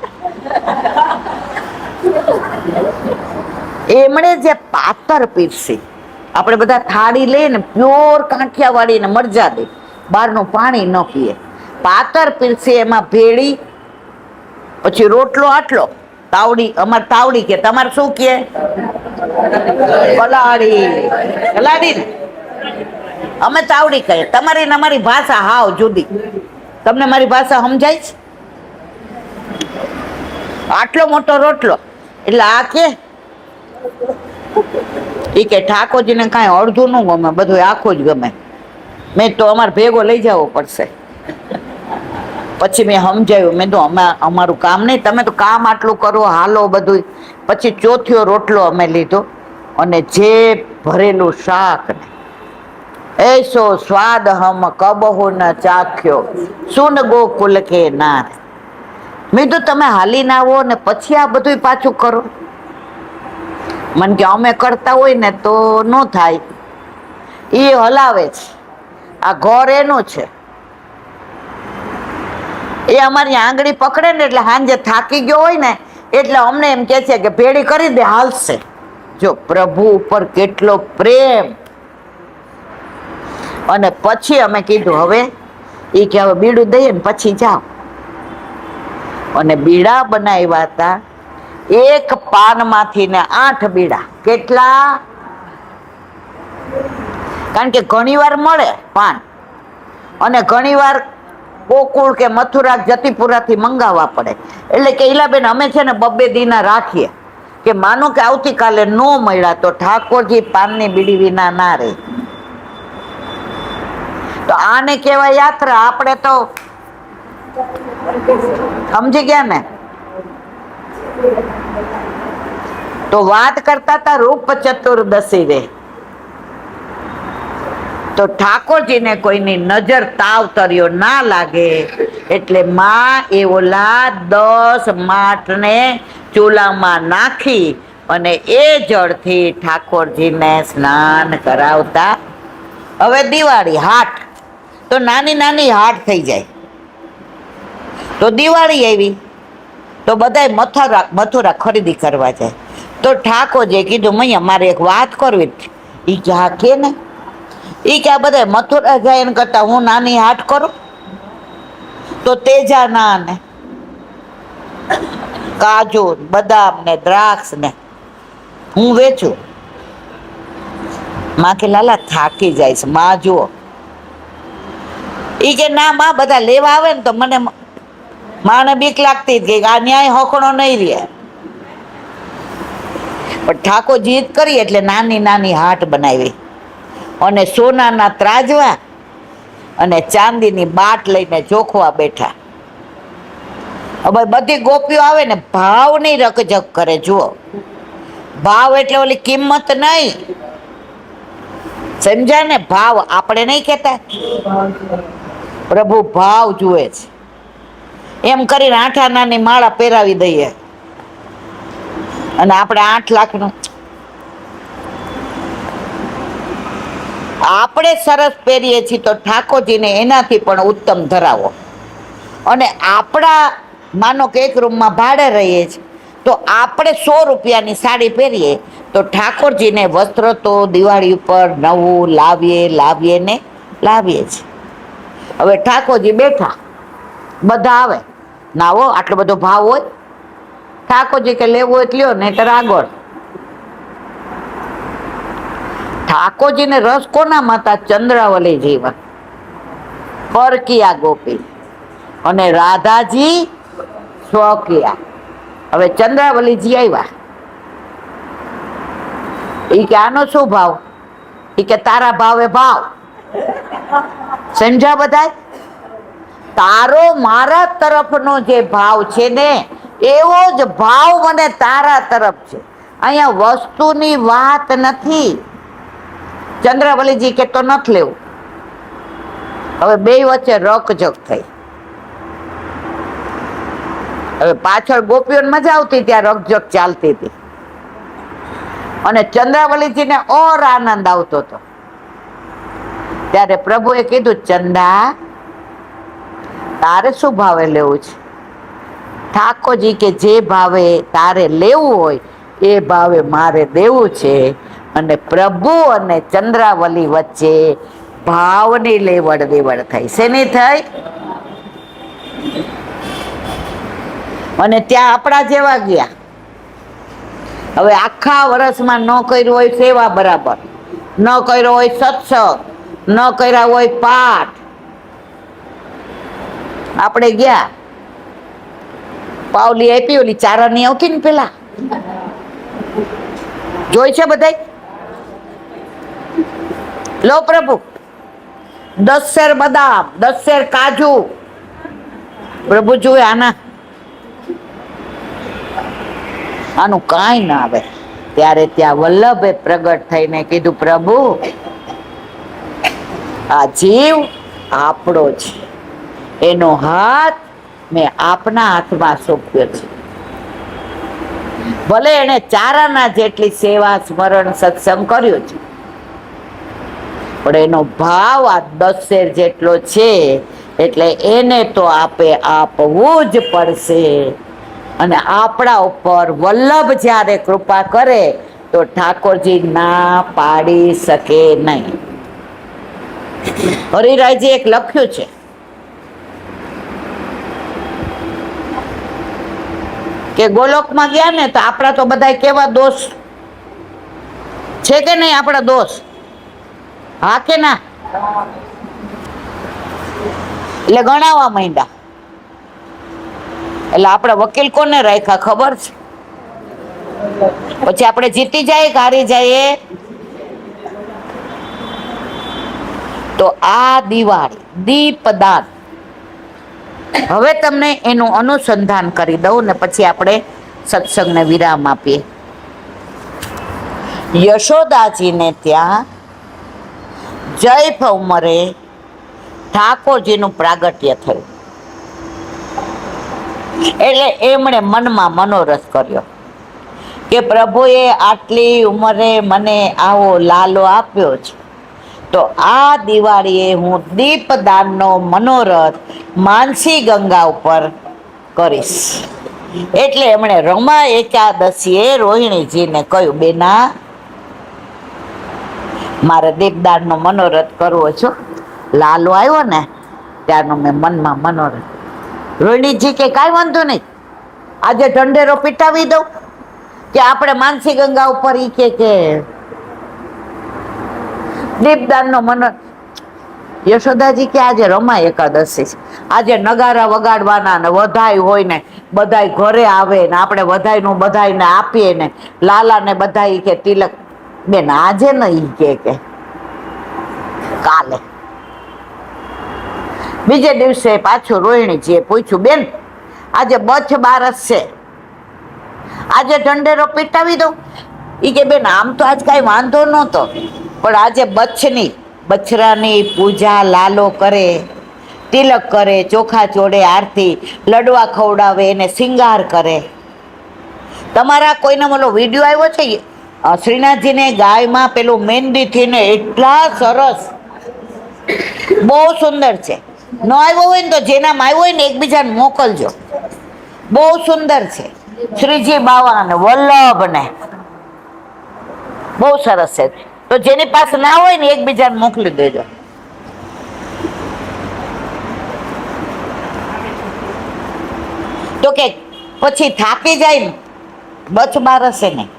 એમણે જે પાતર પીરસી, આપણે બધા થાળી લઈએ ને પ્યોર કાંઠિયાવાડી ને મરજા દે, બહારનું પાણી ન પીએ. પાતર પીરસી, એમાં ભેળી, પછી રોટલો આટલો, તાવડી, અમારે તાવડી કે, તમારે શું કે? કલાડી. કલાડી ને અમે તાવડી કહીએ. તમારી ને અમારી ભાષા હાવ જુદી. તમને મારી ભાષા સમજાય છે? આટલો મોટો રોટલો. એટલે આ કે એ કે ઠાકોરજીને કાંઈ અડધું ન ગમે, બધું આખું જ ગમે. મેં તો અમારે ભેગો લઈ જવો પડશે. પછી મેં સમજાયું, મેં તો અમારું કામ નહીં, તમે તો કામ આટલું કરો, હાલો બધું. પછી ચોથિયો રોટલો અમે લીધો અને જે ભરેલું શાક ને એસો સ્વાદ હમ કબહુ ન ચાખ્યો સુન ગોકુલ કે નાથ. મેં તો તમે હાલીને આવો ને પછી આ બધું પાછું કરો. મને કે અમે કરતા હોય ને તો ન થાય, એ હલાવે છે, આ ઘર એનું છે. એ અમારી આંગળી પકડે ને એટલે સાંજે થાકી ગયો હોય ને એટલે અમને એમ કે છે કે ભેડી કરી દે, હાલશે. જો પ્રભુ ઉપર કેટલો પ્રેમ. અને પછી અમે કીધું હવે એ કે હવે બીડું દઈએ ને પછી જાઓ. અને બીડા બનાવ્યા હતા, એક પાનમાંથી ને 8 બીડા. કેટલા? કારણ કે ઘણી વાર મળે પાન અને ઘણી વાર ગોકુળ કે મથુરા જતીપુરા થી મંગાવવા પડે. એટલે કે ઈલાબેન અમે છે ને 2-2 દીના રાખીએ કે માનો કે આવતીકાલે નો મળ્યા તો ઠાકોરજી પાનની બીડી વિના ના રહે. તો આને કહેવાય યાત્રા. આપણે તો સમજી ગયા ને. તો વાત કરતા હતા રૂપ ચતુર્દશી રે. તો ઠાકોરજીને કોઈની નજર તાવતર્યો ના લાગે એટલે માં એ ઓલા 10 માટને ચૂલામાં નાખી અને એ જળથી ઠાકોરજીને સ્નાન કરાવતા. હવે દિવાળી હાટ, તો નાની નાની હાટ થઈ જાય. તો દિવાળી આવી તો બધાય મથુરા ખરીદી કરવા જાય. તો ઠાકોરજીએ કીધું મૈયા મારે એક વાત કરવી જ. ઈ કે હા કે ને. ઈ કે આ બધા મથુરા જાય એમ કરતા હું નાની હાટ કરું. તો તેજાના ને કાજુ બદામ ને દ્રાક્ષ ને હું વેચું. માં કે લાલા થાકી જાય છે. માં જુઓ, ઈ કે ના માં બધા લેવા આવે ને તો મને માને બીક લાગતી કે આ ન્યાય હોકણો નહીં રહે. પણ ઠાકોર જીદ કરી એટલે નાની નાની હાટ બનાવી અને સોનાના ત્રાજવા અને ચાંદીની બાટ લઈને જોખવા બેઠા. હવે બધી ગોપીઓ આવે ને ભાવની રકજક કરે. જુઓ, ભાવ એટલે ઓલી કિંમત નહીં, સમજાય ને? ભાવ આપણે નહીં કહેતા, પ્રભુ ભાવ જુએ છે. એમ કરીને 8 આનાની માળા પહેરાવી દઈએ અને આપણે 8 લાખનું આપણે સરસ પહેરીએ છીએ તો ઠાકોરજીને એનાથી પણ ઉત્તમ ધરાવો. અને આપણા માનો કે એક રૂમમાં ભાડે રહીએ છીએ તો આપણે 100 રૂપિયાની સાડી પહેરીએ તો ઠાકોરજીને વસ્ત્ર તો દિવાળી ઉપર નવું લાવીએ ને લાવીએ છીએ. હવે ઠાકોરજી બેઠા, બધા આવે ના હો આટલો બધો ભાવ હોય. ઠાકોરજી કે લેવું હોય લ્યો નહીંતર આગળ. ઠાકોરજીને રસ કોના માતા? ચંદ્રાવલી જીવા, પરકિયા ગોપી અને રાધાજી સ્વકિયા. હવે ચંદ્રાવલીજી આવ્યા. ઈ કે આનો શું ભાવ? ઈ કે તારા ભાવે ભાવ. સમજ્યા બધાય? તારો મારા તરફનો જે ભાવ છે ને એવો જ ભાવ મને તારા તરફ છે. અહીંયા વસ્તુની વાત નથી. ચંદ્રાવલીજી કે તો નથી લેવું. હવે બે વચ્ચે રકજક થઈ. હવે પાછળ ગોપીઓને મજા આવતી ત્યાં રકજક ચાલતી હતી અને ચંદ્રાવલીજીને ઓર આનંદ આવતો હતો. ત્યારે પ્રભુએ કીધું ચંદા તારે શું ભાવે લેવું છે? ઠાકોરજી કે જે ભાવે તારે લેવું હોય એ ભાવે મારે દેવું છે. અને પ્રભુ અને ચંદ્રાવલી વચ્ચે ભાવની લેવડ દેવડ થઈ. શેની થઈ? અને ત્યાં આપણા જેવા ગયા. હવે આખા વર્ષમાં ન કર્યું હોય સેવા બરાબર, ન કર્યો હોય સત્સંગ, ન કર્યા હોય પાઠ. આપણે ગયા, પાવલી આપી, ઓલી ચારણની આવતી ને પેલા જોઈ છે બધા? લો પ્રભુ 10 શેર બદામ, 10 શેર કાજુ. પ્રભુ જુએ આનું કાંઈ ના આવે. ત્યારે ત્યાં વલ્લભે પ્રગટ થઈને કીધું પ્રભુ આ જીવ આપણો છે, એનો હાથ મેં આપના હાથમાં સોંપ્યો છે. ભલે એને ચારાના જેટલી સેવા સ્મરણ સત્સંગ કર્યો છે પણ એનો ભાવ આ 10 શેર જેટલો છે એટલે એને તો આપવું જ પડશે. અને આપણા ઉપર વલ્લભ જ્યારે કૃપા કરે તો ઠાકોરજી ના પાડી શકે નહીં. હરિરાયજી એક લખ્યું છે કે ગોલોકમાં ગયા ને તો આપણા તો બધા કેવા દોષ છે કે નહીં? આપણા દોષ હા કે ના? એટલે ગણાવવા માંડ્યા. એટલે આપણે વકીલ કોને રાખ્યા ખબર છે? પછી આપણે જીતી જાય કે હારી જાય? તો આ દિવાળી દીપદાન, હવે તમને એનું અનુસંધાન કરી દઉં ને પછી આપણે સત્સંગને વિરામ આપીએ. યશોદાજીને ત્યાં જૈફ ઉંમરે ઠાકોરજીનું પ્રાગટ્ય થયું. એટલે એમણે મનમાં મનોરથ કર્યો કે પ્રભુએ આટલી ઉંમરે મને આવો લાલો આપ્યો છે, તો આ દિવાળીએ હું દીપદાનનો મનોરથ માનસી ગંગા ઉપર કરીશ. એટલે એમણે રમા એકાદશીએ રોહિણીજીને કહ્યું, બેના મારે દીપદાનનો મનોરથ કરવો છો. લાલો આવ્યો ને ત્યારનો મેં મનમાં મનોરથ. રોહિણીજી કે કાંઈ વાંધો નહીં, આજે ઢંઢેરો પીટાવી દઉં કે આપણે માનસી ગંગા ઉપર ઈ કે દીપદાનનો મનોરથ. યશોદાજી કે આજે રમા એકાદશી છે, આજે નગારા વગાડવાના ને વધાઈ હોય ને બધાય ઘરે આવે ને આપણે વધાઈનું બધાઈને આપીએ ને લાલા ને બધા કે તિલક. બેન આજે નહીં કે કાલે. બીજે દિવસે પાછું રોહિણીજીએ પૂછ્યું, બેન આજે બચ્છ બારસ છે, આજે ઢંઢેરો પીટાવી દઉં? ઈ કે બેન આમ તો આજ કાંઈ વાંધો નહોતો, પણ આજે બચ્છરાની પૂજા લાલો કરે, તિલક કરે, ચોખા ચોડે, આરતી, લડવા ખવડાવે, એને શિંગાર કરે. તમારા કોઈને ઓલો વિડીયો આવ્યો છે શ્રીનાથજીને ગાયમાં પેલું મહેંદીથી ને એટલા સરસ, બહુ સુંદર છે. ન આવ્યો હોય ને તો જેનામાં આવ્યો હોય ને એકબીજાને મોકલજો, બહુ સુંદર છે. શ્રીજી બાવા ને વલ્લભ ને બહુ સરસ છે. તો જેની પાસે ના હોય ને એકબીજાને મોકલી દેજો. તો કે પછી થાકી જાય ને બચ્છ બારસે નહીં,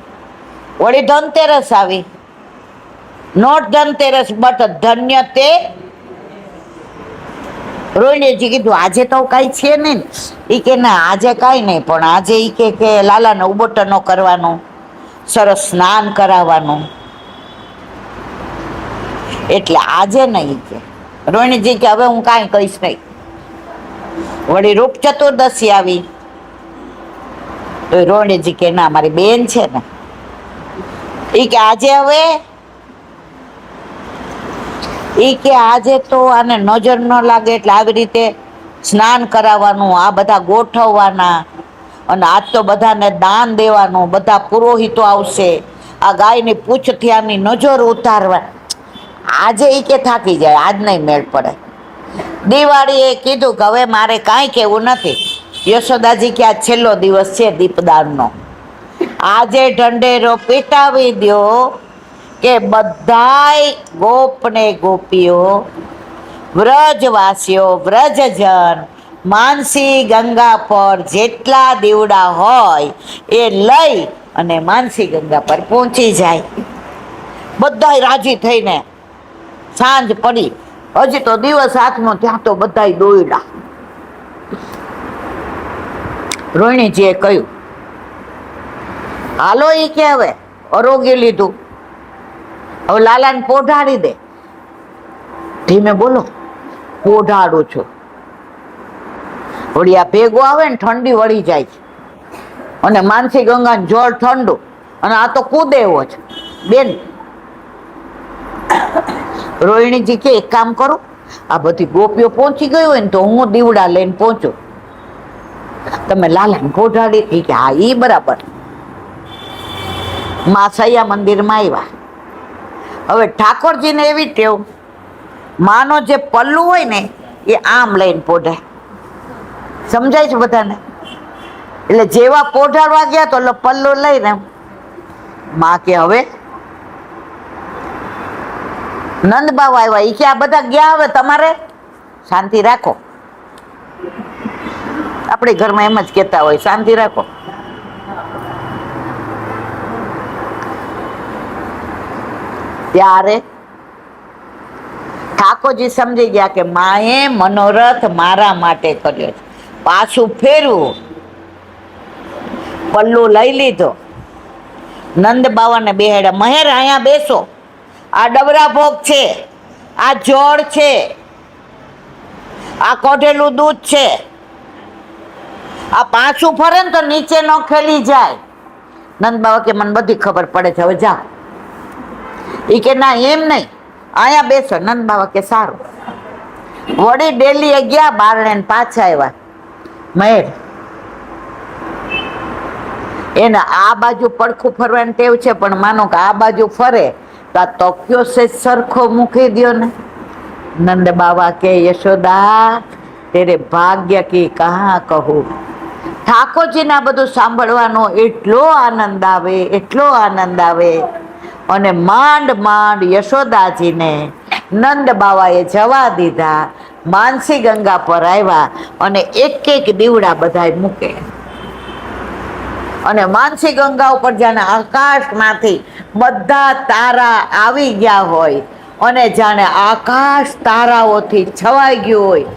વળી ધનતેરસ આવી. નોટ ધનતેરસ બટ ધન્ય તે. રોહિણીજી કીધું આજે તો કઈ છે નહીં. ઈ કે ના આજે કઈ નહીં, પણ આજે ઈ કે લાલાને ઉબોટનો કરવાનો, સરસ સ્નાન કરાવવાનું, એટલે આજે નહીં કે. રોહિણીજી કે હવે હું કાંઈ કહીશ નહીં. વળી રૂપ ચતુર્દશી આવી તો રોહિણીજી કે ના મારી બેન છે ને, ઈ કે આજે હવે ઈ કે આજે તો આને નજર ન લાગે એટલે આવી રીતે સ્નાન કરાવવાનું, આ બધા ગોઠવવાના, અને આજ તો બધાને દાન દેવાનું, બધા પુરોહિતો આવશે, આ ગાયની પૂંછથી આની નજર ઉતારવા. આજે ઈ કે થાકી જાય, આજ નહીં મેળ પડે. દિવાળીએ કીધું કે હવે મારે કાંઈ કહેવું નથી. યશોદાજી કે આ છેલ્લો દિવસ છે દીપદાનનો, આજે ઢંઢેરો પીટાવી દો કે બધાય ગોપ ને ગોપીઓ, વ્રજવાસીઓ, વ્રજજન માનસી ગંગા પર જેટલા દીવડા હોય એ લઈ અને માનસી ગંગા પર પહોંચી જાય. બધાય રાજી થઈને સાંજ પડી, હજી તો દિવસ હાથનો, ત્યાં તો બધાય દોયડા. રોહિણીજીએ કહ્યું, હાલો ઈ કે હવે અરોગી લીધું, હવે લાલાને પોઢાડી દે. ધીમે બોલો, પોઢાડું છું. વળી આ ભેગો આવે ને ઠંડી વળી જાય છે, અને માનસી ગંગાનું જળ ઠંડુ, અને આ તો કૂદે એવો છે. બેન રોહિણીજી કે એક કામ કરું, આ બધી ગોપીઓ પહોંચી ગઈ હોય ને તો હું દીવડા લઈને પહોંચું, તમે લાલાને પોઢાડી. કે હા ઈ બરાબર. માં સૈયા મંદિરમાં આવ્યા. હવે ઠાકોરજીને એવી ટેવ, માનો જે પલ્લું હોય ને એ આમ લઈને પોઢે. સમજાય છે બધાને? એટલે જેવા પોઢાડવા ગયા તો પલ્લો લઈને માં કે હવે નંદ બાવા આવ્યા. એ કે આ બધા ગયા, હવે તમારે શાંતિ રાખો. આપણે ઘરમાં એમ જ કહેતા હોય, શાંતિ રાખો. ત્યારે ઠાકોરજી સમજી ગયા કે માએ મનોરથ મારા માટે કર્યો છે. પાછું ફેરવું, પલ્લું લઈ લીધો, નંદ બાવાને બેહાડ્યા. મહેર અહીંયા બેસો, આ ડબરા ભોગ છે, આ જળ છે, આ કોઢેલું દૂધ છે. આ પાછું ફરે ને તો નીચે ન ખેલી જાય. નંદ બાવા કે મને બધી ખબર પડે છે, હવે જા. એ કે ના એમ નહીં, અહીંયા બેસો. નંદ બાવા કે સારું. વળી ડેલી ગયા બારણે, પાછા આવ્યા. મહેર એને આ બાજુ પડખું ફરવાની ટેવ છે, પણ માનો કે આ બાજુ ફરે તો આ તોક્યો છે સરખો મૂકી દો ને. નંદ બાવા કે યશોદા તેરે ભાગ્ય કી કહા કહું. ઠાકોરજીને આ બધું સાંભળવાનો એટલો આનંદ આવે, એટલો આનંદ આવે. અને માંડ માંડ યશોદાજીને નંદ બાવાએ જવા દીધા. માનસી ગંગા પર આવ્યા અને એક એક દીવડા બધાય મૂકે. અને માનસી ગંગા ઉપર જાણે આકાશમાંથી બધા તારા આવી ગયા હોય અને જાણે આકાશ તારાઓથી છવાઈ ગયું હોય,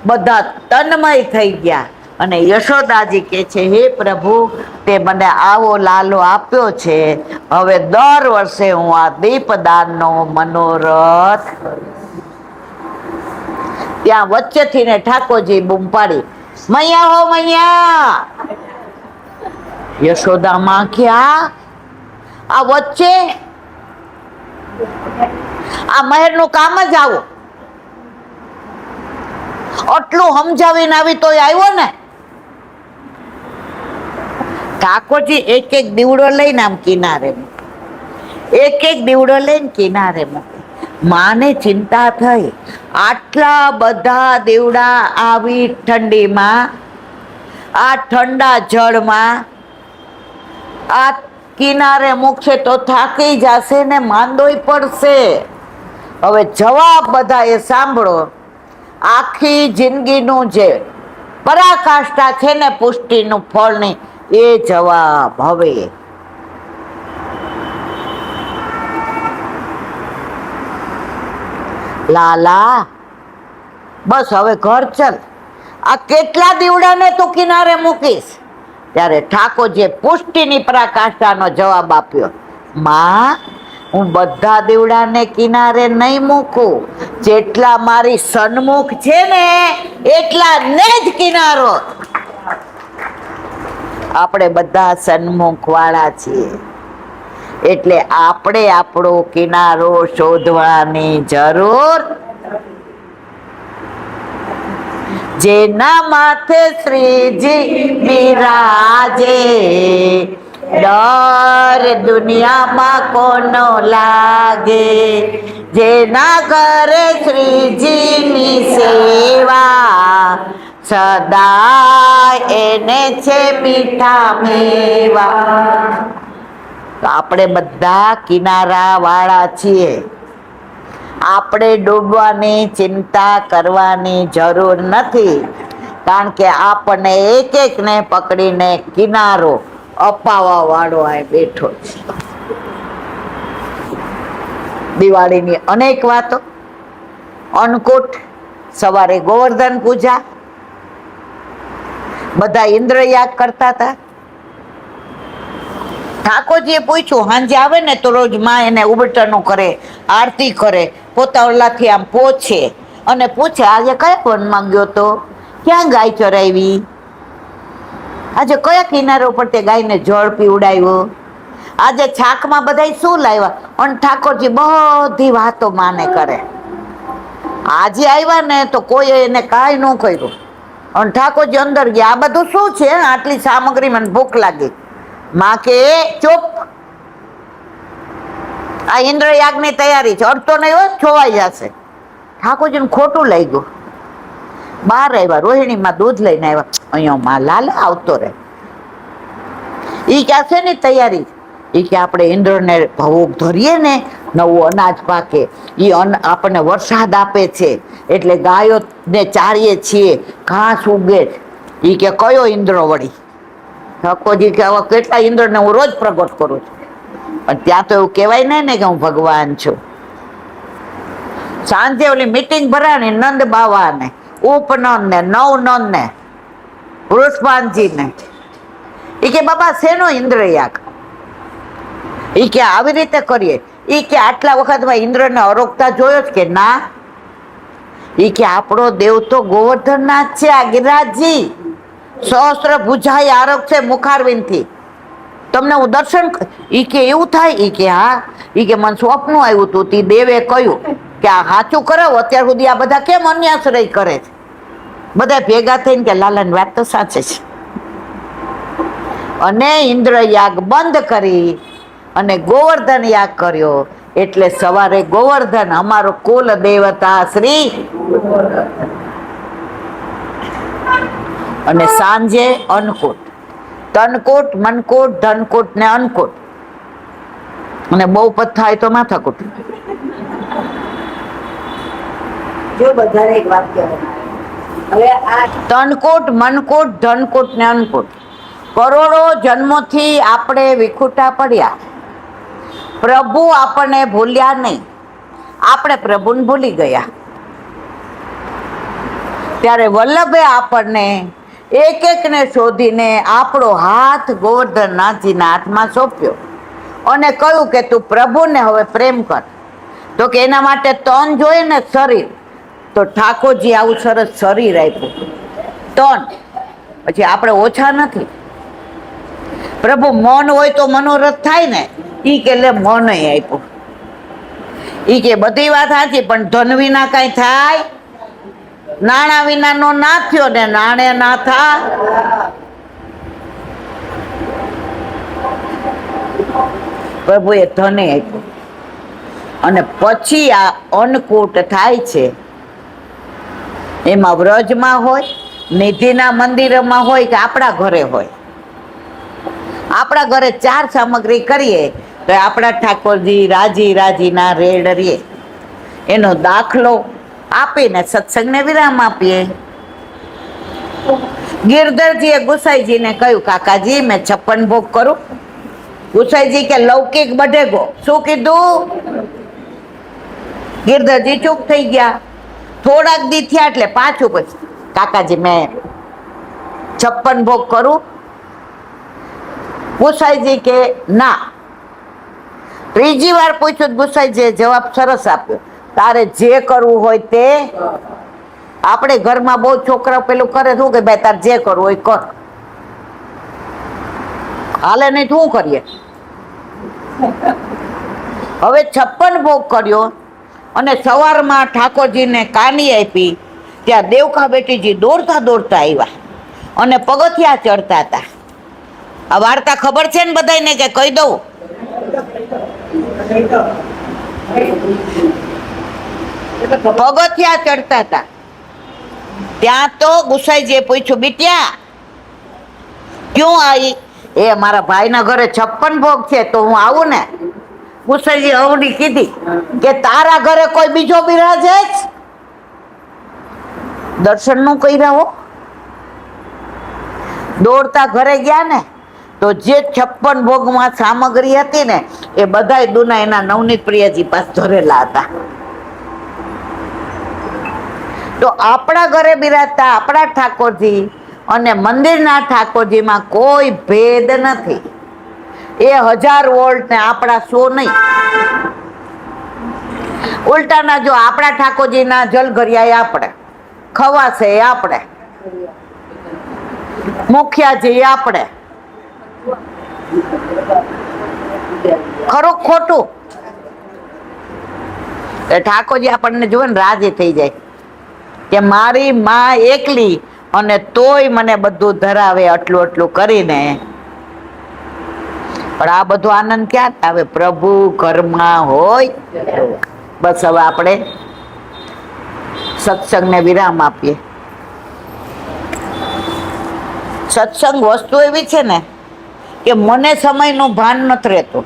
બધા તન્મય થઈ ગયા. અને યશોદાજી કે છે, હે પ્રભુ, તે મને આવો લાલો આપ્યો છે, હવે દર વર્ષે હું આ દીપદાનનો મનોરથ. ત્યાં વચ્ચેથી ને ઠાકોરજી બૂમ પાડી, મૈયા હો મૈયા. યશોદામાં ક્યાં આ વચ્ચે? આ મહેરનું કામ જ આવું. આટલું સમજાવીને આવી તોય આવ્યો ને. ઠાકોરજી એક એક દીવડો લઈને આમ કિનારે, એક એક દીવડો લઈને કિનારે મૂકે. માને ચિંતા થઈ, આટલા બધા દીવડા આવી ઠંડીમાં, આ ઠંડા જળમાં, આ કિનારે મૂકશે તો થાકી જશે ને માંદોય પડશે. હવે જવાબ બધા એ સાંભળો. આખી જિંદગીનું જે પરાકાષ્ઠા છે ને પુષ્ટિનું ફળની, એ જવાબ હવે. લાલા બસ હવે ઘર ચલ, આ કેટલા દીવડાને તું કિનારે મૂકીશ? ત્યારે ઠાકોરજીએ પુષ્ટિની પરાકાષ્ઠાનો જવાબ આપ્યો, માં, હું બધા દીવડાને કિનારે નહીં મૂકું, જેટલા મારી સન્મુખ છે ને એટલા ને જ કિનારો. આપણે બધા સન્મુખ વાળા છીએ, એટલે આપણે આપણો કિનારો શોધવાની જરૂર. જેના માથે શ્રીજી બિરાજે, ડર દુનિયામાં કોનો લાગે. જેના ઘરે શ્રીજીની સેવા, સદા એને છે મીઠા મેવા. તો આપણે બધા કિનારા વાળા છીએ. આપણે ડૂબવાની ચિંતા કરવાની જરૂર નથી, કારણ કે આપણને એક એકને પકડીને કિનારો અપાવવા વાળો આ બેઠો છે. દિવાળીની અનેક વાતો. અન્નકૂટ, સવારે ગોવર્ધન પૂજા, બધા ઇન્દ્રયાગ કરતા હતા. ઠાકોરજીએ પૂછ્યું, સાંજે આવે ને તો રોજ માં એને ઉબટનું કરે, આરતી કરે, પોતાવલાથી આમ પોછે અને પૂછે, આજે કયા વનમાં ગયો તો, ક્યાં ગાય ચરાવી, આજે કયા કિનારો પર તે ગાયને જળ પીવડાવ્યો, આજે છાકમાં બધા શું લાવ્યા. અને ઠાકોરજી બધી વાતો માને કરે. આજે આવ્યા ને તો કોઈ એને કાંઈ ન કર્યું. અને ઠાકોરજી અંદર ગયા, આ બધું શું છે, આટલી સામગ્રી, મને ભૂખ લાગી. માં કે ચૂપ, આ ઇન્દ્રયાગની તૈયારી છે, અડતો નહીં હોય છોવાઈ જશે. ઠાકોરજીને ખોટું લાગ્યું. બહાર આવ્યા, રોહિણીમાં દૂધ લઈને આવ્યા, અહીંયા માં લાલ આવતો રહે. ઈ ક્યાં છે ને તૈયારી, ઈ કે આપણે ઇન્દ્રને ભોગ ધરીએ ને, નવું અનાજ પાકે, ઈ આપણને વરસાદ આપે છે, એટલે ગાયો ને ચારીએ છીએ, ઘાસ ઉગે. ઈ કે કયો ઇન્દ્ર વળી? ઠાકોરજી કે આવા કેટલા ઇન્દ્રને હું રોજ પ્રગટ કરું છું, પણ ત્યાં તો એવું કહેવાય નહીં ને કે હું ભગવાન છું. સાંજે ઓલી મીટિંગ ભરાણી નંદ બાવા ને, ઉપનંદ ને, નવનંદ ને, વૃષભાનજી ને. ઈ કે બાબા શેનો ઇન્દ્રયાગ? ઈ કે આવી રીતે કરીએ. ઈ કે આટલા વખતમાં ઇન્દ્રને અરોગતા જોયો જ કે ના? ઈ કે આપણો દેવ તો ગોવર્ધનનાથ છે, આ ગિરિરાજજી સહસ્ત્ર ભુજાય આરોગ છે મુખારવિંદથી. તમને હું દર્શન, ઈ કે એવું થાય? ઈ કે હા. ઈ કે મને સ્વપ્ન આવ્યું હતું, તી દેવે કહ્યું કે આ સાચું કરાવો, અત્યાર સુધી આ બધા કેમ અન્યાશ્રય કરે છે? બધા ભેગા થઈને કે લાલાની વાત તો સાચી છે. અને ઇન્દ્ર યાગ બંધ કરી અને ગોવર્ધન યાગ કર્યો. એટલે સવારે ગોવર્ધન અમારો કુલ દેવતા શ્રી, અને સાંજે અન્નકૂટ. તનકૂટ, મનકૂટ, ધનકૂટ ને અન્નકૂટ. અને બહુ પદ થાય તો માથાકૂટ. જો બધાને એક વાત કહેવાય, હવે આ તનકૂટ, મનકૂટ, ધનકૂટ ને અન્નકૂટ, કરોડો જન્મોથી આપણે વિખૂટા પડ્યા. પ્રભુ આપણને ભૂલ્યા નહીં, આપણે પ્રભુને ભૂલી ગયા. ત્યારે વલ્લભે આપણને એક એકને શોધીને આપણો હાથ ગોવર્ધનનાથજીના હાથમાં સોંપ્યો અને કહ્યું કે તું પ્રભુને હવે પ્રેમ કર. તો કે એના માટે તન જોઈએ ને, શરીર. તો ઠાકોરજી આવું સરસ શરીર આપ્યું, તન. પછી આપણે ઓછા નથી. પ્રભુ મૌન હોય તો મનોરથ થાય ને, ઈ કે લે મૌન આપ્યું. ઈ કે બધી વાત સાચી, પણ ધન વિના કઈ થાય? નાણા વિના નો ના થયો ને, નાણે ના થા. પ્રભુએ ધને આપ્યું. અને પછી આ અન્નકૂટ થાય છે. એમાં વ્રજમાં હોય, નિધિના મંદિરમાં હોય કે આપણા ઘરે હોય. આપણા ઘરે 4 સામગ્રી કરીએ તો આપણા ઠાકોરજી રાજી રાજીના રેડ રીએ. એનો દાખલો આપીને સત્સંગને વિરામ આપીએ. ગિરધરજીએ ગુસાઈજીને કહ્યું, કાકાજી મેં 56 ભોગ કરું? ગુસાઈજી કે લૌકિક બઢેગો. શું કીધું? ગિરધરજી ચૂપ થઈ ગયા. થોડાક દી થયા એટલે પાછું પછી, કાકાજી મેં 56 ભોગ કરું? ગુસાઈજી કે ના. ત્રીજી વાર પૂછ્યું, ગુસાઈજીએ જવાબ સરસ આપ્યો, તારે જે કરવું હોય તે. આપણે ઘરમાં બહુ છોકરા પેલું કરે શું કે ભાઈ તારે જે કરવું હોય કર, હાલે નહીં શું કરીએ? હવે 56 ભોગ કર્યો અને સવારમાં ઠાકોરજીને કાની આપી. ત્યાં દેવકા બેટીજી દોડતા દોડતા આવ્યા અને પગથિયા ચડતા હતા. આ વાર્તા ખબર છે ને બધાને કે કહી દઉં? પગથિયા ચડતા હતા. ત્યાં તો ગુસાઈજીએ પૂછ્યું, બીટ્યા ક્યું આવી? એ મારા ભાઈના ઘરે 56 ભોગ છે તો હું આવું ને. ગુસાઈજી અવડી કીધી કે તારા ઘરે કોઈ બીજો બિરાજે જ? દર્શન નું કર્યા હો. દોડતા ઘરે ગયા ને તો જે 56 ભોગમાં સામગ્રી હતી ને એ બધાય દુના એના નવનીત પ્રિયજી પાસે ધરેલા હતા. તો આપણા ઘરે બિરાજતા આપણા ઠાકોરજી અને મંદિરના ઠાકોરજીમાં કોઈ ભેદ નથી. એ 1000 વોલ્ટ ને આપણા 100 નહીં. ઉલટાના જો આપણા ઠાકોરજીના જલઘરિયા આપણે, ખવાશે એ આપણે, મુખિયાજી આપણે. ખરું ખોટું? ઠાકોરજી આપણને જોવે ને રાજી થઈ જાય કે મારી માં એકલી અને તોય મને બધું ધરાવે આટલું આટલું કરીને. પણ આ બધો આનંદ ક્યાં આવે? પ્રભુ ઘરમાં હોય. બસ હવે આપણે સત્સંગને વિરામ આપીએ. સત્સંગ વસ્તુ એવી છે ને કે મને સમયનું ભાન નથી રહેતું.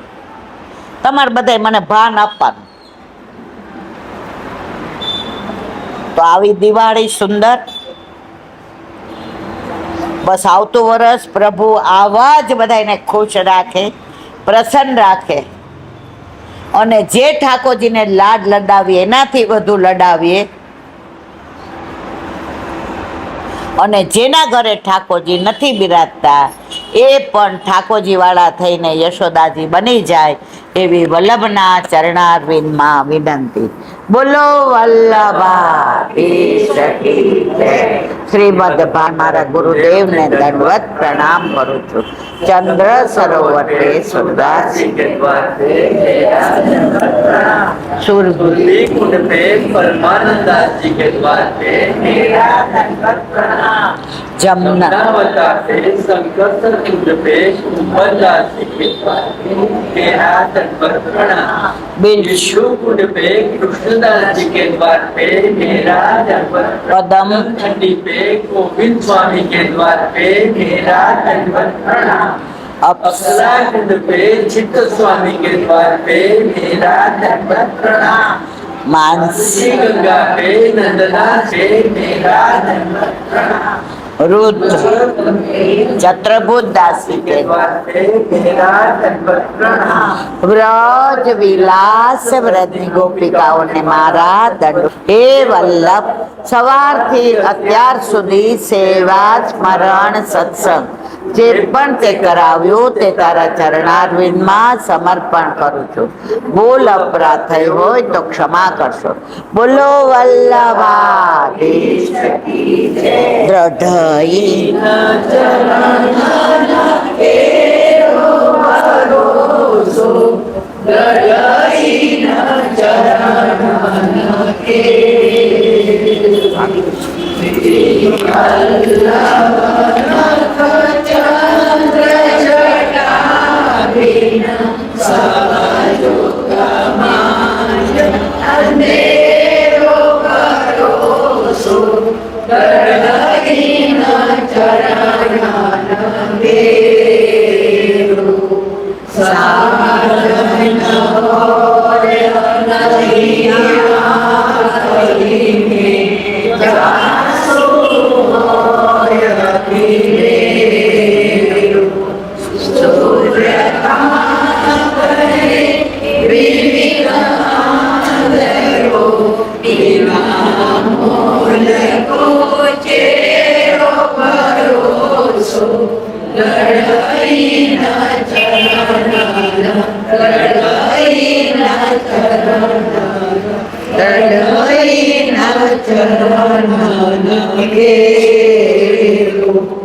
તમારે બધાય મને ભાન આપવાનું. તો આવી દિવાળી સુંદર. બસ આવતું વર્ષ પ્રભુ આવા જ બધાને ખુશ રાખે, પ્રસન્ન રાખે, અને જે ઠાકોરજીને લાડ લડાવીએ એનાથી વધુ લડાવીએ, અને જેના ઘરે ઠાકોરજી નથી બિરાજતા એ પણ ઠાકોરજી વાળા થઈને યશોદાજી બની જાય એવી વલ્લભના ચરણારવિંદમાં વિનંતી. બોલો વલ્લભા શ્રીમદ મારા ગુરુદેવને દંડવત પ્રણામ કરું છું. ચંદ્ર સરોવર पे सुरदास सुरभि कुंड पे परमानंद दास जी के द्वार पे मेरा दंडवत प्रणाम। जमुनावता पे संकर्षण कुंड पे कुंभल दास जी के द्वार पे मेरा दंडवत प्रणाम। विष्णु कुंड पे कृष्णदास जी के द्वार पे मेरा दंडवत प्रणाम। खंडी पे गोविंद स्वामी के द्वार पे मेरा दंडवत प्रणाम। अप्सरा कुंड पे चित्त स्वामी के द्वार पे मेरा दंडवत प्रणाम। मानसी गंगा पे नंदना पे मेरा दंडवत प्रणाम। रुद्र चत्रभुज दासी के द्वार पे मेरा दंडवत प्रणाम। व्रज विलास व्रजनी गोपिकाओं ने मारा दंड. हे वल्लभ, સવારથી અત્યાર સુધી સેવા સ્મરણ સત્સંગ જે પણ તે કરાવ્યું તે તારા ચરણારવિંદમાં સમર્પણ કરું છું. બોલ અપરાધ થઈ હોય તો ક્ષમા કરશો. બોલો વલ્લભાધીશ દ્રઢઈ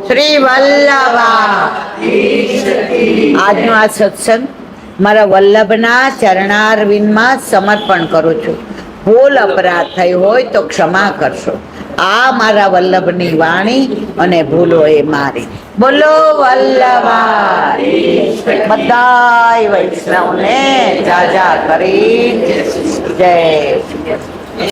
શ્રી વલ્લભા. આજનો આ સત્સંગ મારા વલ્લભના ચરણારવિંદમાં સમર્પણ કરું છું. ભૂલ અપરાધ થઈ હોય તો ક્ષમા કરશો. આ મારા વલ્લભની વાણી અને ભૂલો એ મારી. બોલો વલ્લભા. બધાય વૈષ્ણવને જાજા કરી જય.